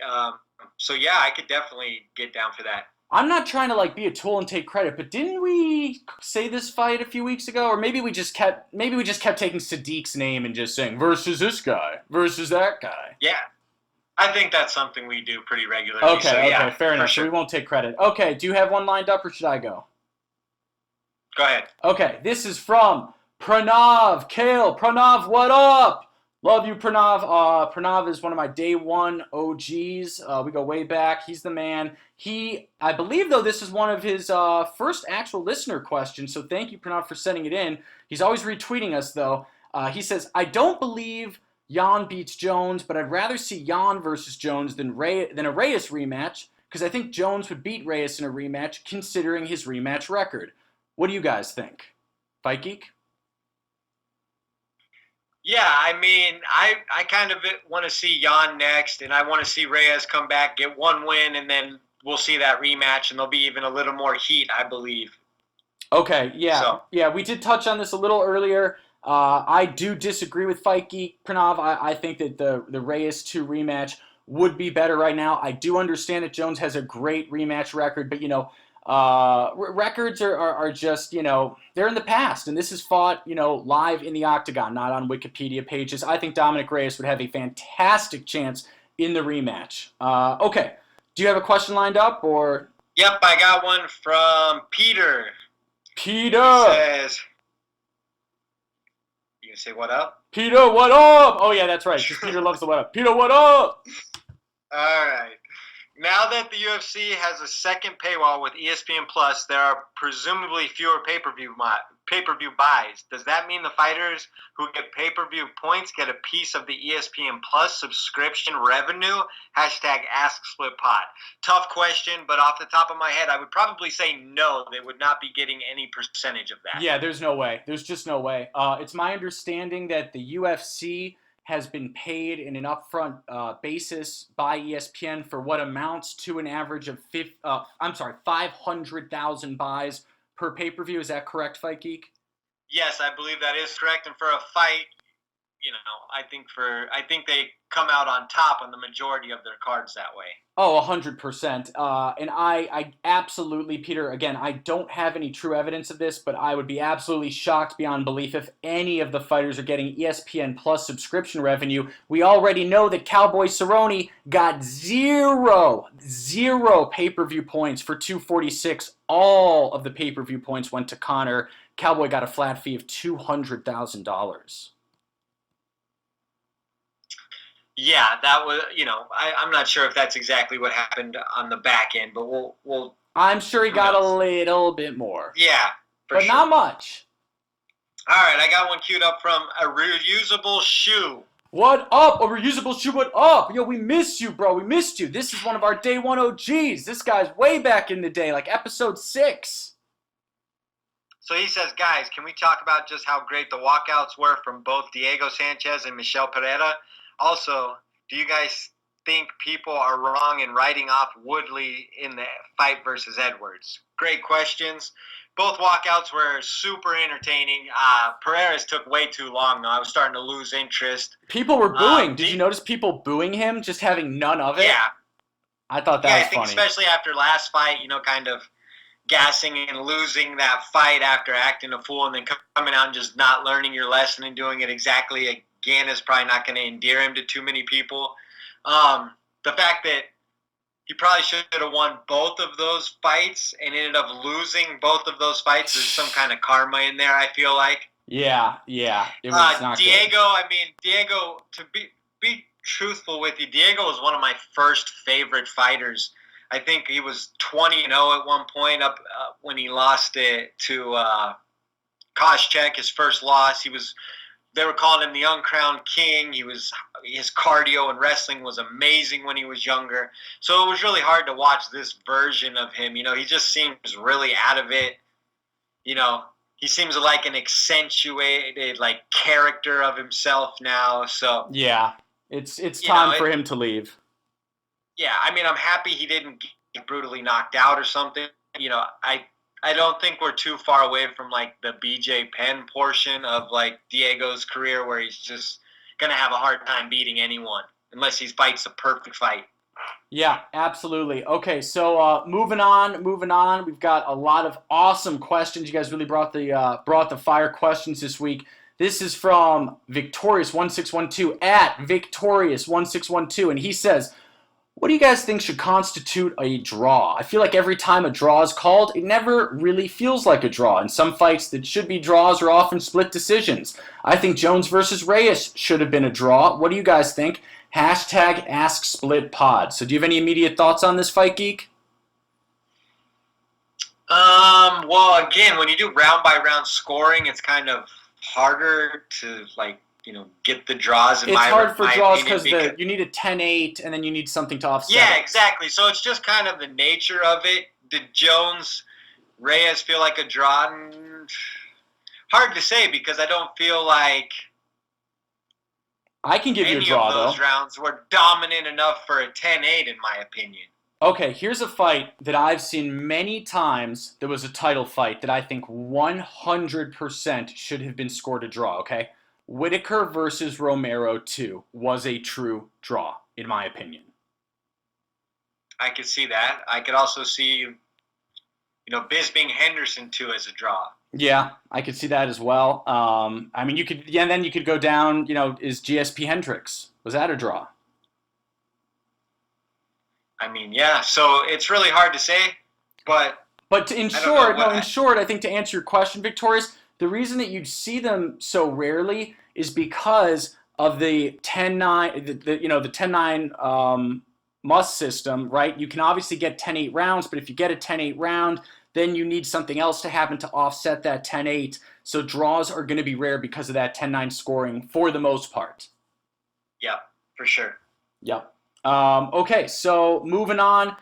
So, yeah, I could definitely get down for that. I'm not trying to be a tool and take credit, but didn't we say this fight a few weeks ago? Or maybe we just kept taking Sadiq's name and just saying, versus this guy, versus that guy. Yeah. I think that's something we do pretty regularly. Okay, fair enough. Sure. So we won't take credit. Okay, do you have one lined up or should I go? Go ahead. Okay, this is from Pranav. Kale, Pranav, what up? Love you, Pranav. Pranav is one of my day one OGs. We go way back. He's the man. I believe, though, this is one of his first actual listener questions, so thank you, Pranav, for sending it in. He's always retweeting us, though. He says, I don't believe Jan beats Jones, but I'd rather see Jan versus Jones than a Reyes rematch, because I think Jones would beat Reyes in a rematch, considering his rematch record. What do you guys think? Fight Geek? Yeah, I mean, I kind of want to see Jan next, and I want to see Reyes come back, get one win, and then we'll see that rematch, and there'll be even a little more heat, I believe. Okay, yeah. Yeah, we did touch on this a little earlier. I do disagree with Fight Geek, Pranav. I think that the Reyes 2 rematch would be better right now. I do understand that Jones has a great rematch record, but, records are just, they're in the past. And this is fought, live in the octagon, not on Wikipedia pages. I think Dominic Reyes would have a fantastic chance in the rematch. Okay. Do you have a question lined up, or? Yep, I got one from Peter. Peter! He says... You can say what up? Peter, what up? Oh, yeah, that's right. Because Peter loves the what up. Peter, what up? All right. Now that the UFC has a second paywall with ESPN Plus, there are presumably fewer pay-per-view buys. Does that mean the fighters who get pay-per-view points get a piece of the ESPN Plus subscription revenue? Hashtag AskSplitPod. Tough question, but off the top of my head, I would probably say no. They would not be getting any percentage of that. Yeah, there's no way. There's just no way. It's my understanding that the UFC has been paid in an upfront basis by ESPN for what amounts to an average of 500,000 buys per pay-per-view. Is that correct, Fight Geek? Yes, I believe that is correct. And for a fight, I think they come out on top on the majority of their cards that way. Oh, 100%. And I absolutely, Peter, again, I don't have any true evidence of this, but I would be absolutely shocked beyond belief if any of the fighters are getting ESPN Plus subscription revenue. We already know that Cowboy Cerrone got zero pay-per-view points for 246. All of the pay-per-view points went to Conor. Cowboy got a flat fee of $200,000. Yeah, that was, I'm not sure if that's exactly what happened on the back end, but we'll I'm sure he Who got knows? a little bit more. Yeah, for but sure. not much. All right, I got one queued up from a reusable shoe. What up? A reusable shoe, what up? Yo, we missed you, bro. We missed you. This is one of our day one OGs. This guy's way back in the day, like episode 6. So he says, guys, can we talk about just how great the walkouts were from both Diego Sanchez and Michel Pereira? Also, do you guys think people are wrong in writing off Woodley in the fight versus Edwards? Great questions. Both walkouts were super entertaining. Pereira's took way too long, though. I was starting to lose interest. People were booing. Did you notice people booing him, just having none of it? Yeah. I thought that was I think funny. Especially after last fight, kind of gassing and losing that fight after acting a fool and then coming out and just not learning your lesson and doing it exactly again is probably not going to endear him to too many people. The fact that he probably should have won both of those fights and ended up losing both of those fights. There's some kind of karma in there, I feel like. Yeah. It was not Diego, good. Diego, to be truthful with you, Diego was one of my first favorite fighters. I think he was 20-0 at one point up when he lost it to Koscheck, his first loss. They were calling him the uncrowned king. His cardio and wrestling was amazing when he was younger. So it was really hard to watch this version of him. He just seems really out of it. He seems like an accentuated character of himself now. So yeah, it's time for him to leave. Yeah, I'm happy he didn't get brutally knocked out or something. I don't think we're too far away from the BJ Penn portion of Diego's career where he's just gonna have a hard time beating anyone unless he fights a perfect fight. Yeah, absolutely. Okay, so moving on. We've got a lot of awesome questions. You guys really brought the fire questions this week. This is from Victorious1612 at Victorious1612, and he says, what do you guys think should constitute a draw? I feel like every time a draw is called, it never really feels like a draw. In some fights that should be draws are often split decisions. I think Jones versus Reyes should have been a draw. What do you guys think? #AskSplitPod. So do you have any immediate thoughts on this, Fight Geek? Well, again, when you do round-by-round scoring, it's kind of harder to, get the draws in it's my hard for my draws opinion, because you need a 10-8 and then you need something to offset Yeah, it. exactly. So it's just kind of the nature of it. Did Jones-Reyes feel like a draw? Hard to say because I don't feel like I can give you a any draw, of those though. rounds were dominant enough for a 10-8, in my opinion. Okay, here's a fight that I've seen many times that was a title fight that I think 100% should have been scored a draw, okay? Whitaker versus Romero 2 was a true draw, in my opinion. I could see that. I could also see, Bisping Henderson 2 as a draw. Yeah, I could see that as well. You could, and then you could go down, is GSP Hendricks. Was that a draw? Yeah, so it's really hard to say, but in short, I think to answer your question, Victorious, the reason that you'd see them so rarely is because of the 10-9, the 10-9 must system, right? You can obviously get 10-8 rounds, but if you get a 10-8 round, then you need something else to happen to offset that 10-8. So draws are going to be rare because of that 10-9 scoring for the most part. Yeah, for sure. Yep. Okay, so moving on.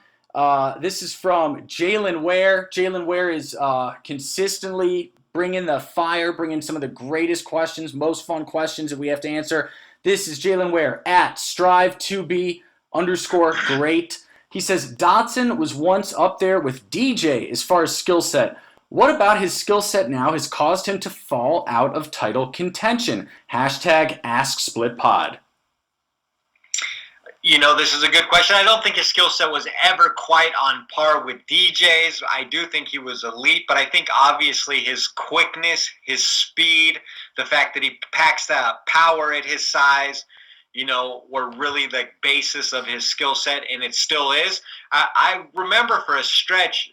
This is from Jalen Ware. Jalen Ware is consistently bringing the fire, bringing some of the greatest questions, most fun questions that we have to answer. This is Jalen Ware at strive2b_great. He says, Dotson was once up there with DJ as far as skill set. What about his skill set now has caused him to fall out of title contention? #AskSplitPod. This is a good question. I don't think his skill set was ever quite on par with DJ's. I do think he was elite, but I think obviously his quickness, his speed, the fact that he packs that power at his size, were really the basis of his skill set, and it still is. I remember for a stretch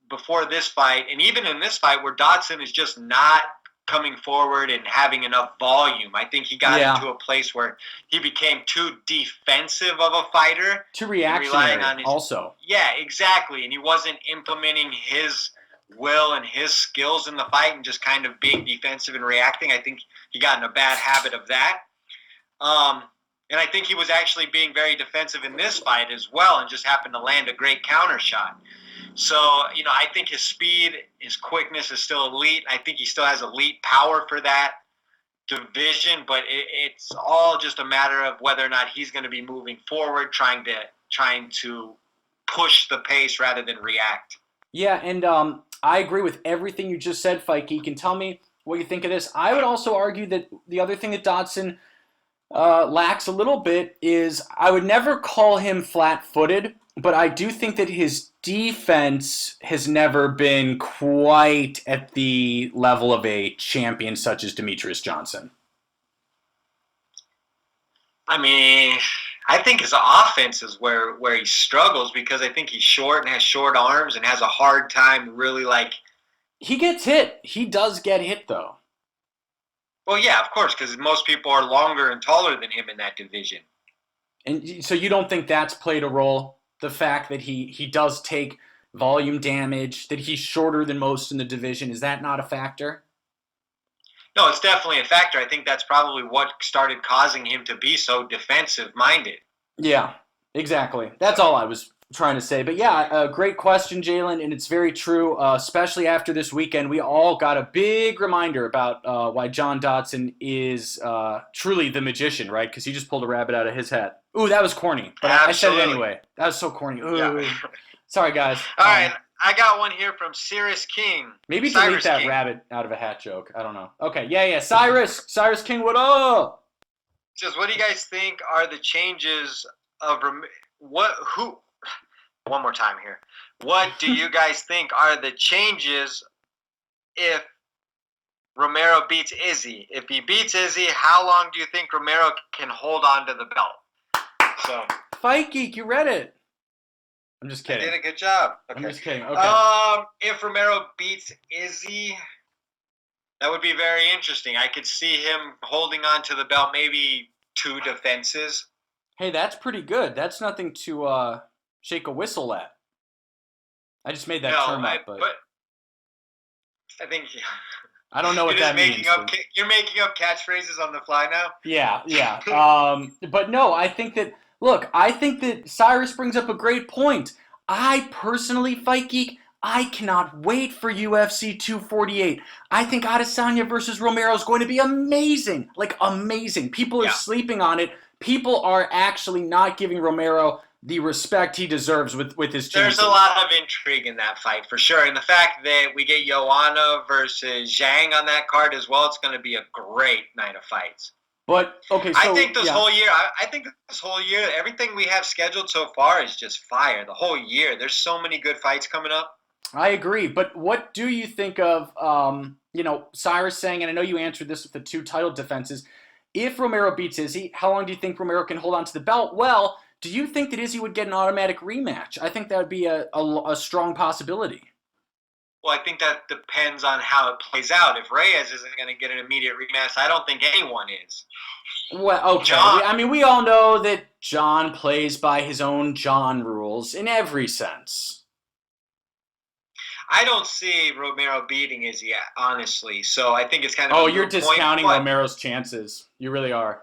before this fight, and even in this fight, where Dotson is just not coming forward and having enough volume. I think he got into a place where he became too defensive of a fighter. Too reactionary also. Yeah, exactly. And he wasn't implementing his will and his skills in the fight and just kind of being defensive and reacting. I think he got in a bad habit of that. And I think he was actually being very defensive in this fight as well and just happened to land a great counter shot. So, I think his speed, his quickness is still elite. I think he still has elite power for that division, but it's all just a matter of whether or not he's going to be moving forward, trying to push the pace rather than react. Yeah, and I agree with everything you just said, Fight Geek. And tell me what you think of this. I would also argue that the other thing that Dodson lacks a little bit is I would never call him flat-footed, but I do think that his defense has never been quite at the level of a champion such as Demetrius Johnson. I mean, I think his offense is where he struggles because I think he's short and has short arms and has a hard time really He gets hit. He does get hit, though. Well, yeah, of course, because most people are longer and taller than him in that division. And so you don't think that's played a role? The fact that he does take volume damage, that he's shorter than most in the division, is that not a factor? No, it's definitely a factor. I think that's probably what started causing him to be so defensive-minded. Yeah, exactly. That's all I was trying to say. But yeah, great question, Jalen, and it's very true, especially after this weekend. We all got a big reminder about why John Dodson is truly the magician, right? Because he just pulled a rabbit out of his hat. Ooh, that was corny, but I said it anyway. That was so corny. Ooh. Yeah. Sorry, guys. All right, I got one here from Cyrus King. Maybe delete that rabbit out of a hat joke. I don't know. Okay, yeah. Cyrus King, what up? Just what do you guys think are the changes of one more time here. What do you guys think are the changes if Romero beats Izzy? If he beats Izzy, how long do you think Romero can hold on to the belt? So, Fight Geek, you read it. I'm just kidding. I did a good job. Okay. I'm just kidding. Okay. If Romero beats Izzy, that would be very interesting. I could see him holding on to the belt, maybe 2 defenses. Hey, that's pretty good. That's nothing to shake a whistle at. I just made that term up, but I think I don't know what that means. You're making up catchphrases on the fly now? Yeah. But no, I think that Cyrus brings up a great point. I personally, Fight Geek, I cannot wait for UFC 248. I think Adesanya versus Romero is going to be amazing. Amazing. People are sleeping on it. People are actually not giving Romero the respect he deserves with his chances. There's a lot of intrigue in that fight, for sure. And the fact that we get Joanna versus Zhang on that card as well, it's going to be a great night of fights. But, okay, so... I think this whole year, everything we have scheduled so far is just fire. The whole year. There's so many good fights coming up. I agree. But what do you think of, Cyrus saying, and I know you answered this with the 2 title defenses, if Romero beats Izzy, how long do you think Romero can hold on to the belt? Well... do you think that Izzy would get an automatic rematch? I think that would be a strong possibility. Well, I think that depends on how it plays out. If Reyes isn't going to get an immediate rematch, I don't think anyone is. Well, okay. We all know that John plays by his own John rules in every sense. I don't see Romero beating Izzy, honestly. So I think it's kind of Oh, you're discounting Romero's chances. You really are.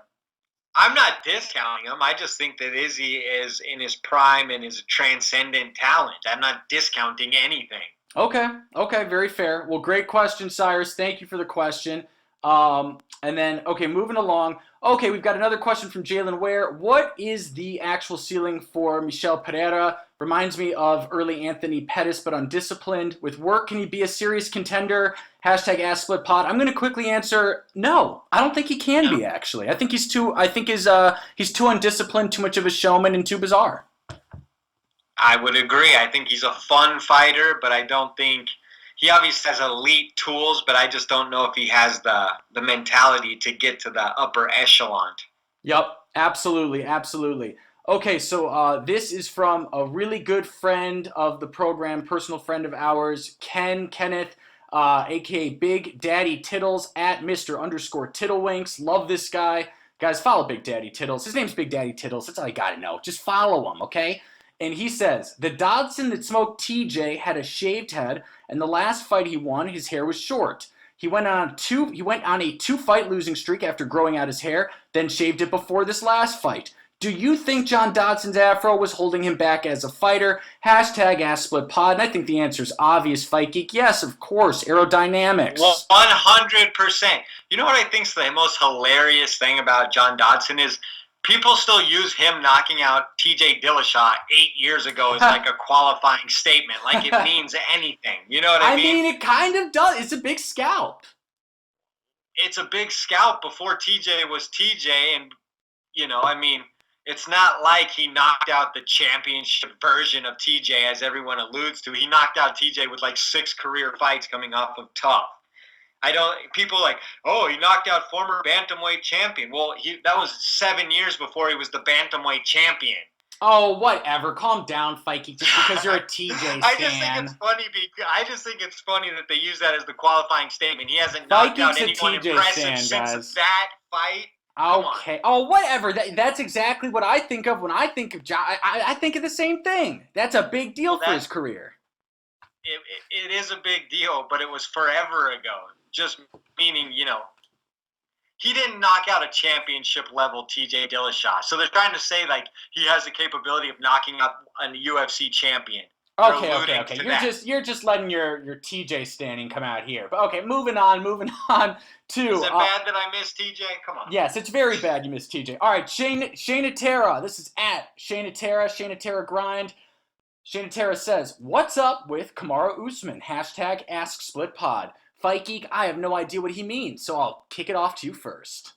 I'm not discounting him. I just think that Izzy is in his prime and is a transcendent talent. I'm not discounting anything. Okay, very fair. Well, great question, Cyrus. Thank you for the question. And then, moving along. Okay, we've got another question from Jalen Ware. What is the actual ceiling for Michel Pereira? Reminds me of early Anthony Pettis, but undisciplined. With work, can he be a serious contender? #AskSplitPod. I'm going to quickly answer no. I don't think he can be, actually. I think he's too undisciplined, too much of a showman, and too bizarre. I would agree. I think he's a fun fighter, but I don't think... he obviously has elite tools, but I just don't know if he has the mentality to get to the upper echelon. Yep, absolutely. Okay, so this is from a really good friend of the program, personal friend of ours, Kenneth. aka Big Daddy Tittles, at Mr_Tittlewinks. Love this guy. Guys, follow Big Daddy Tittles. His name's Big Daddy Tittles. That's all you gotta know. Just follow him, okay? And he says, the Dodson that smoked TJ had a shaved head, and the last fight he won, his hair was short. He went on a two-fight losing streak after growing out his hair, then shaved it before this last fight. Do you think John Dodson's afro was holding him back as a fighter? Hashtag AskSplitPod. And I think the answer is obvious, Fight Geek. Yes, of course. Aerodynamics. 100%. You know what I think is the most hilarious thing about John Dodson is people still use him knocking out TJ Dillashaw 8 years ago as like a qualifying statement, like it means anything. You know what I mean? I mean, it kind of does. It's a big scalp. It's a big scalp before TJ was TJ, and, I mean, it's not like he knocked out the championship version of TJ, as everyone alludes to. He knocked out TJ with like 6 career fights coming off of Tough. People like, oh, he knocked out former bantamweight champion. Well, that was 7 years before he was the bantamweight champion. Oh, whatever. Calm down, Fikey, just because you're a TJ stan. I just think it's funny that they use that as the qualifying statement. He hasn't knocked out anyone impressive since that fight. Okay. Oh, whatever. That's exactly what I think of when I think of John. I think of the same thing. That's a big deal for his career. It is a big deal, but it was forever ago. Just meaning, he didn't knock out a championship-level TJ Dillashaw. So they're trying to say, like, he has the capability of knocking out a UFC champion. Okay. You're just letting your TJ standing come out here. But okay, moving on to. Is it bad that I miss TJ? Come on. Yes, it's very bad you miss TJ. All right, Shayna Terra. This is at Shayna Terra Grind. Shayna Terra says, "What's up with Kamaru Usman? Hashtag AskSplitPod. Fight Geek, I have no idea what he means, so I'll kick it off to you first."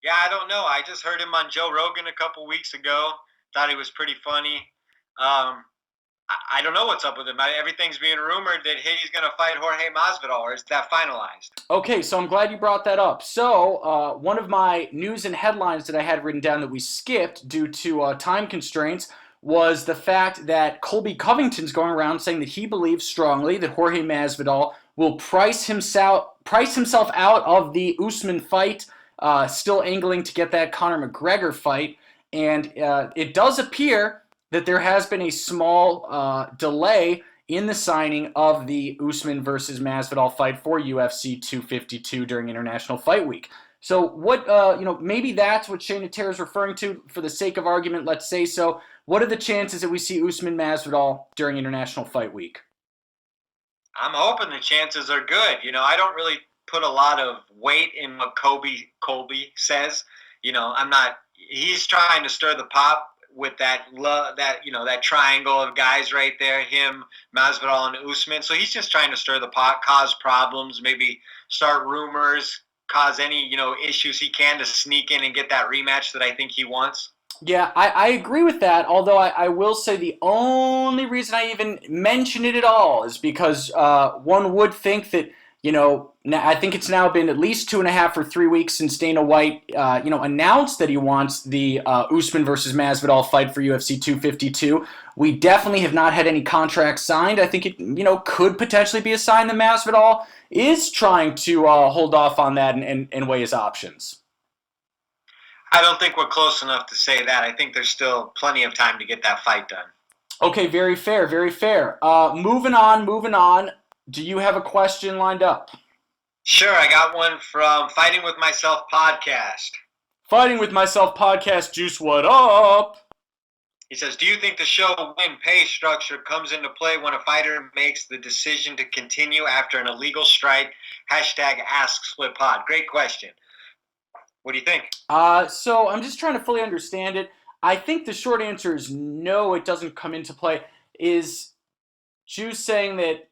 Yeah, I don't know. I just heard him on Joe Rogan a couple weeks ago. Thought he was pretty funny. I don't know what's up with him. Everything's being rumored that he's going to fight Jorge Masvidal, or is that finalized? Okay, so I'm glad you brought that up. So, one of my news and headlines that I had written down that we skipped due to time constraints was the fact that Colby Covington's going around saying that he believes strongly that Jorge Masvidal will price himself out of the Usman fight, still angling to get that Conor McGregor fight. And it does appear that there has been a small delay in the signing of the Usman versus Masvidal fight for UFC 252 during International Fight Week. So what, maybe that's what Shayna Terra is referring to. For the sake of argument, let's say so. What are the chances that we see Usman Masvidal during International Fight Week? I'm hoping the chances are good. I don't really put a lot of weight in what Colby says. He's trying to stir the pot with that triangle of guys right there, him, Masvidal, and Usman. So he's just trying to stir the pot, cause problems, maybe start rumors, cause any, issues he can to sneak in and get that rematch that I think he wants. Yeah, I agree with that, although I will say the only reason I even mention it at all is because one would think that, I think it's now been at least 2.5 or 3 weeks since Dana White, announced that he wants the Usman versus Masvidal fight for UFC 252. We definitely have not had any contracts signed. I think it, could potentially be a sign that Masvidal is trying to hold off on that and weigh his options. I don't think we're close enough to say that. I think there's still plenty of time to get that fight done. Okay, very fair, very fair. Moving on. Do you have a question lined up? Sure, I got one from Fighting With Myself podcast. Fighting With Myself podcast, Juice, what up? He says, do you think the show win pay structure comes into play when a fighter makes the decision to continue after an illegal strike? Hashtag AskSplitPod. Great question. What do you think? So I'm just trying to fully understand it. I think the short answer is no, it doesn't come into play. Is Juice saying that,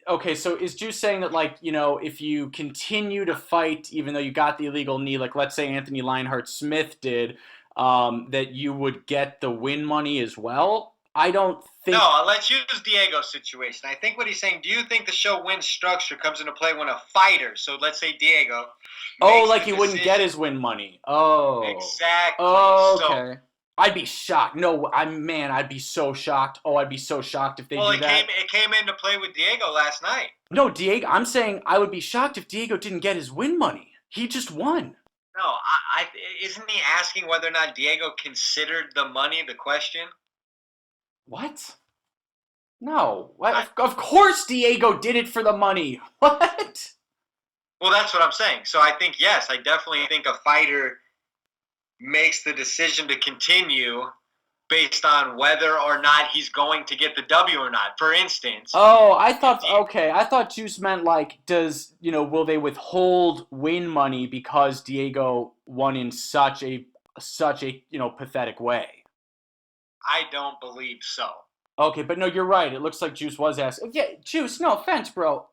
if you continue to fight even though you got the illegal knee, like let's say Anthony Lionheart Smith did, that you would get the win money as well? I don't think... No, let's use Diego's situation. I think what he's saying, do you think the show win structure comes into play when a fighter, so let's say Diego... he wouldn't get his win money. Oh. Exactly. Oh, okay. I'd be shocked. No, I'd be so shocked. Oh, I'd be so shocked if they do that. It came into play with Diego last night. No, Diego. I'm saying I would be shocked if Diego didn't get his win money. He just won. No, isn't he asking whether or not Diego considered the money the question? What? No. I, Of course Diego did it for the money. What? well, that's what I'm saying. So I think, yes, I definitely think a fighter makes the decision to continue based on whether or not he's going to get the W or not. For instance. Oh, I thought Juice meant like, will they withhold win money because Diego won in such a, pathetic way? I don't believe so. Okay, but no, you're right. It looks like Juice was asking. Yeah, Juice, no offense, bro.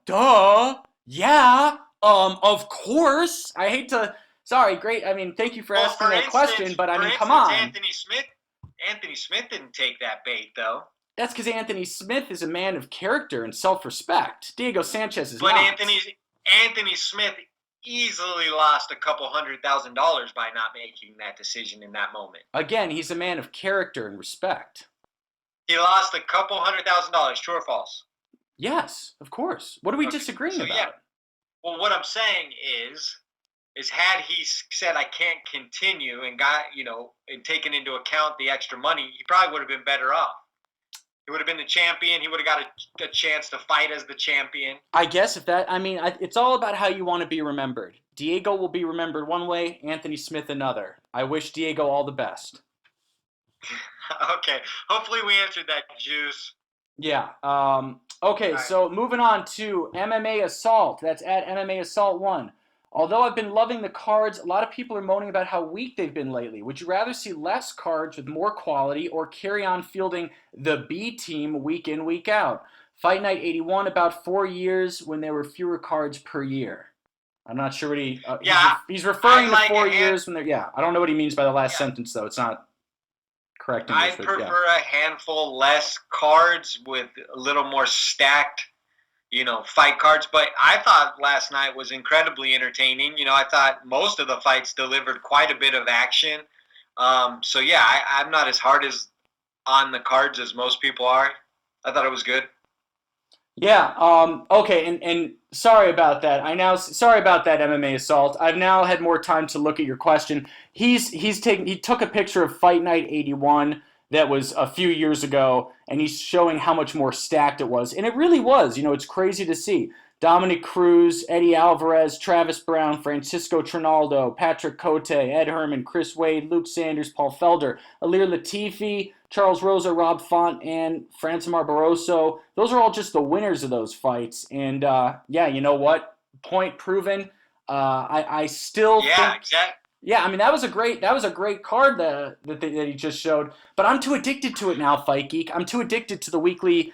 Duh. Yeah. Of course. I hate to. Sorry, great. I mean, thank you for asking that question, but I mean, come on. Anthony Smith didn't take that bait, though. That's because Anthony Smith is a man of character and self-respect. Diego Sanchez is but not. But Anthony Smith easily lost a couple $100,000 by not making that decision in that moment. Again, he's a man of character and respect. He lost a couple $100,000. True or false? Yes, of course. What are we disagreeing about? Yeah. Well, what I'm saying is had he said I can't continue and got, and taken into account the extra money, he probably would have been better off. He would have been the champion. He would have got a chance to fight as the champion. I guess it's all about how you want to be remembered. Diego will be remembered one way, Anthony Smith another. I wish Diego all the best. Okay. Hopefully we answered that, Juice. Yeah. Okay, right. So moving on to MMA Assault. That's at MMA Assault 1. Although I've been loving the cards, a lot of people are moaning about how weak they've been lately. Would you rather see less cards with more quality or carry on fielding the B team week in, week out? Fight Night 81, about 4 years when there were fewer cards per year. I'm not sure what he's referring to 4 years when they're, I don't know what he means by the last sentence, though. It's not correct English. I prefer a handful less cards with a little more stacked fight cards, but I thought last night was incredibly entertaining. I thought most of the fights delivered quite a bit of action. So yeah, I'm not as hard as on the cards as most people are. I thought it was good. Yeah. Okay. And sorry about that. Sorry about that, MMA Assault. I've now had more time to look at your question. He took a picture of Fight Night 81. That was a few years ago, and he's showing how much more stacked it was. And it really was. It's crazy to see. Dominic Cruz, Eddie Alvarez, Travis Brown, Francisco Trinaldo, Patrick Cote, Ed Herman, Chris Wade, Luke Sanders, Paul Felder, Alir Latifi, Charles Rosa, Rob Font, and Francimar Barroso. Those are all just the winners of those fights. And, you know what? Point proven. I still think... Yeah, exactly. Yeah, I mean that was a great card that he just showed. But I'm too addicted to it now, Fight Geek. I'm too addicted to the weekly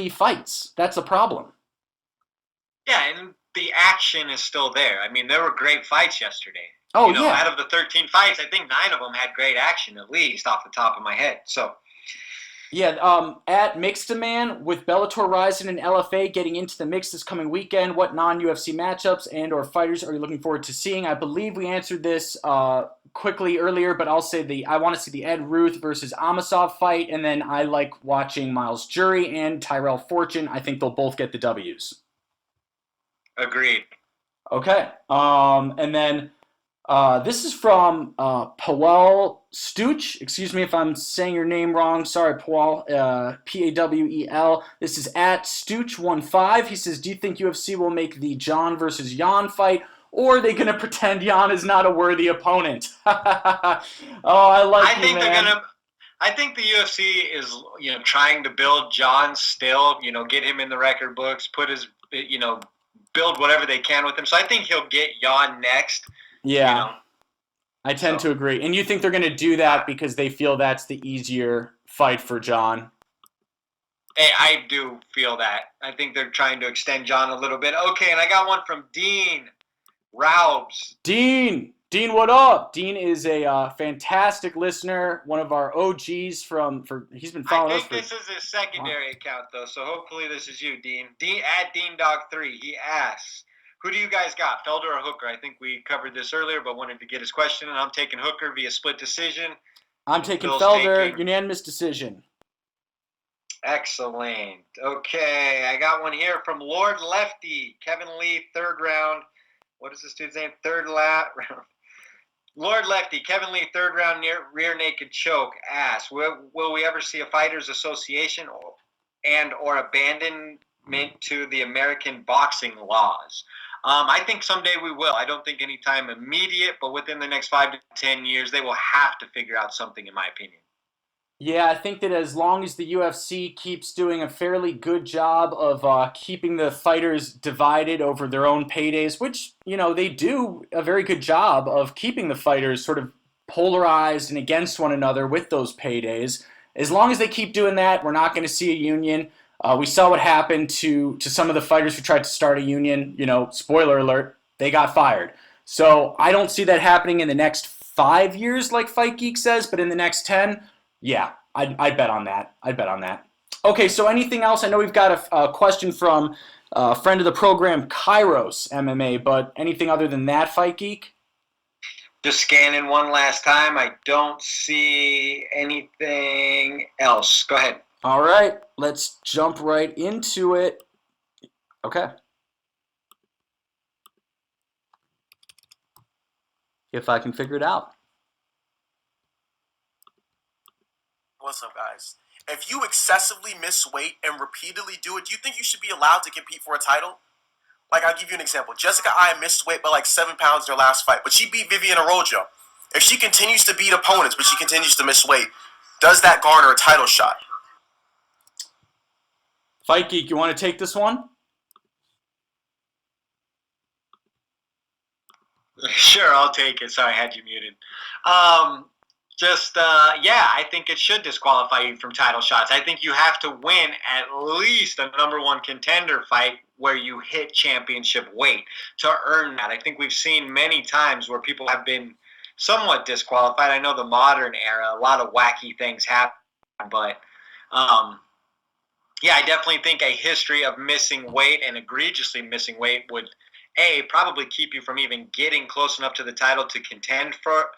fights. That's the problem. Yeah, and the action is still there. I mean, there were great fights yesterday. Oh, yeah. Out of the 13 fights, I think 9 of them had great action, at least off the top of my head. So. Yeah, at Mixed-A-Man, with Bellator Rising and LFA getting into the mix this coming weekend, what non-UFC matchups and or fighters are you looking forward to seeing? I believe we answered this quickly earlier, but I'll say I want to see the Ed Ruth versus Amasov fight, and then I like watching Miles Jury and Tyrell Fortune. I think they'll both get the W's. Agreed. Okay, and then... this is from Powell Stooch. Excuse me if I'm saying your name wrong. Sorry, Powell. Pawel. This is at Stooch15. He says, do you think UFC will make the John versus Jan fight, or are they going to pretend Jan is not a worthy opponent? I think the UFC is, trying to build John still, get him in the record books, put his, build whatever they can with him. So I think he'll get Jan next. Yeah, I tend to agree. And you think they're going to do that because they feel that's the easier fight for John? Hey, I do feel that. I think they're trying to extend John a little bit. Okay, and I got one from Dean Raubs. Dean, what up? Dean is a fantastic listener, one of our OGs he's been following us. I think this is his secondary account, though, so hopefully this is you, Dean. At DeanDog3, he asks, who do you guys got, Felder or Hooker? I think we covered this earlier, but wanted to get his question, and I'm taking Hooker via split decision. I'm taking Felder, unanimous decision. Excellent. Okay, I got one here from Lord Lefty, Kevin Lee, third round. What is this dude's name? Third round. Lord Lefty, Kevin Lee, third round rear naked choke. Asks, will we ever see a Fighters Association or abandonment to the American boxing laws? I think someday we will. I don't think anytime immediate, but within the next 5 to 10 years, they will have to figure out something, in my opinion. Yeah, I think that as long as the UFC keeps doing a fairly good job of keeping the fighters divided over their own paydays, which, they do a very good job of keeping the fighters sort of polarized and against one another with those paydays. As long as they keep doing that, we're not going to see a union. We saw what happened to some of the fighters who tried to start a union. Spoiler alert, they got fired. So I don't see that happening in the next 5 years, like Fight Geek says, but in the next 10, yeah, I'd bet on that. I'd bet on that. Okay, so anything else? I know we've got a question from a friend of the program, Kairos MMA, but anything other than that, Fight Geek? Just scanning one last time. I don't see anything else. Go ahead. All right, let's jump right into it. Okay. If I can figure it out. What's up, guys? If you excessively miss weight and repeatedly do it, do you think you should be allowed to compete for a title? Like, I'll give you an example. Jessica I missed weight by like 7 pounds in her last fight, but she beat Vivian Araújo. If she continues to beat opponents, but she continues to miss weight, does that garner a title shot? Fight Geek, you want to take this one? Sure, I'll take it. Sorry, I had you muted. I think it should disqualify you from title shots. I think you have to win at least a number one contender fight where you hit championship weight to earn that. I think we've seen many times where people have been somewhat disqualified. I know the modern era, a lot of wacky things happen, but I definitely think a history of missing weight and egregiously missing weight would, probably keep you from even getting close enough to the title to contend for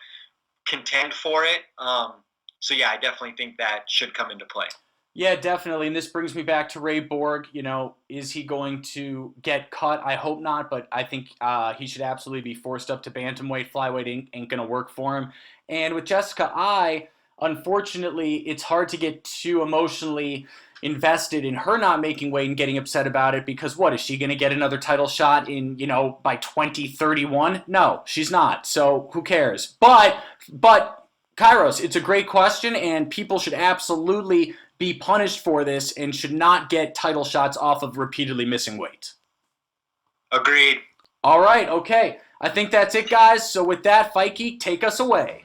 it. I definitely think that should come into play. Yeah, definitely. And this brings me back to Ray Borg. Is he going to get cut? I hope not, but I think he should absolutely be forced up to bantamweight. Flyweight ain't going to work for him. And with Jessica unfortunately, it's hard to get too emotionally invested in her not making weight and getting upset about it, because what, is she going to get another title shot in, by 2031? No, she's not. So who cares? But Kairos, it's a great question, and people should absolutely be punished for this and should not get title shots off of repeatedly missing weight. Agreed. All right, okay. I think that's it, guys. So with that, Fight Geek, take us away.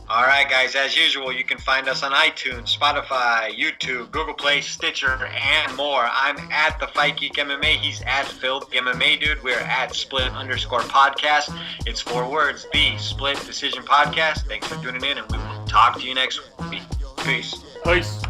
All right, guys, as usual, you can find us on iTunes, Spotify, YouTube, Google Play, Stitcher, and more. I'm at the Fight Geek MMA. He's at Phil, the MMA dude. We're at Split_podcast. It's 4 words, the Split Decision Podcast. Thanks for tuning in, and we will talk to you next week. Peace. Peace.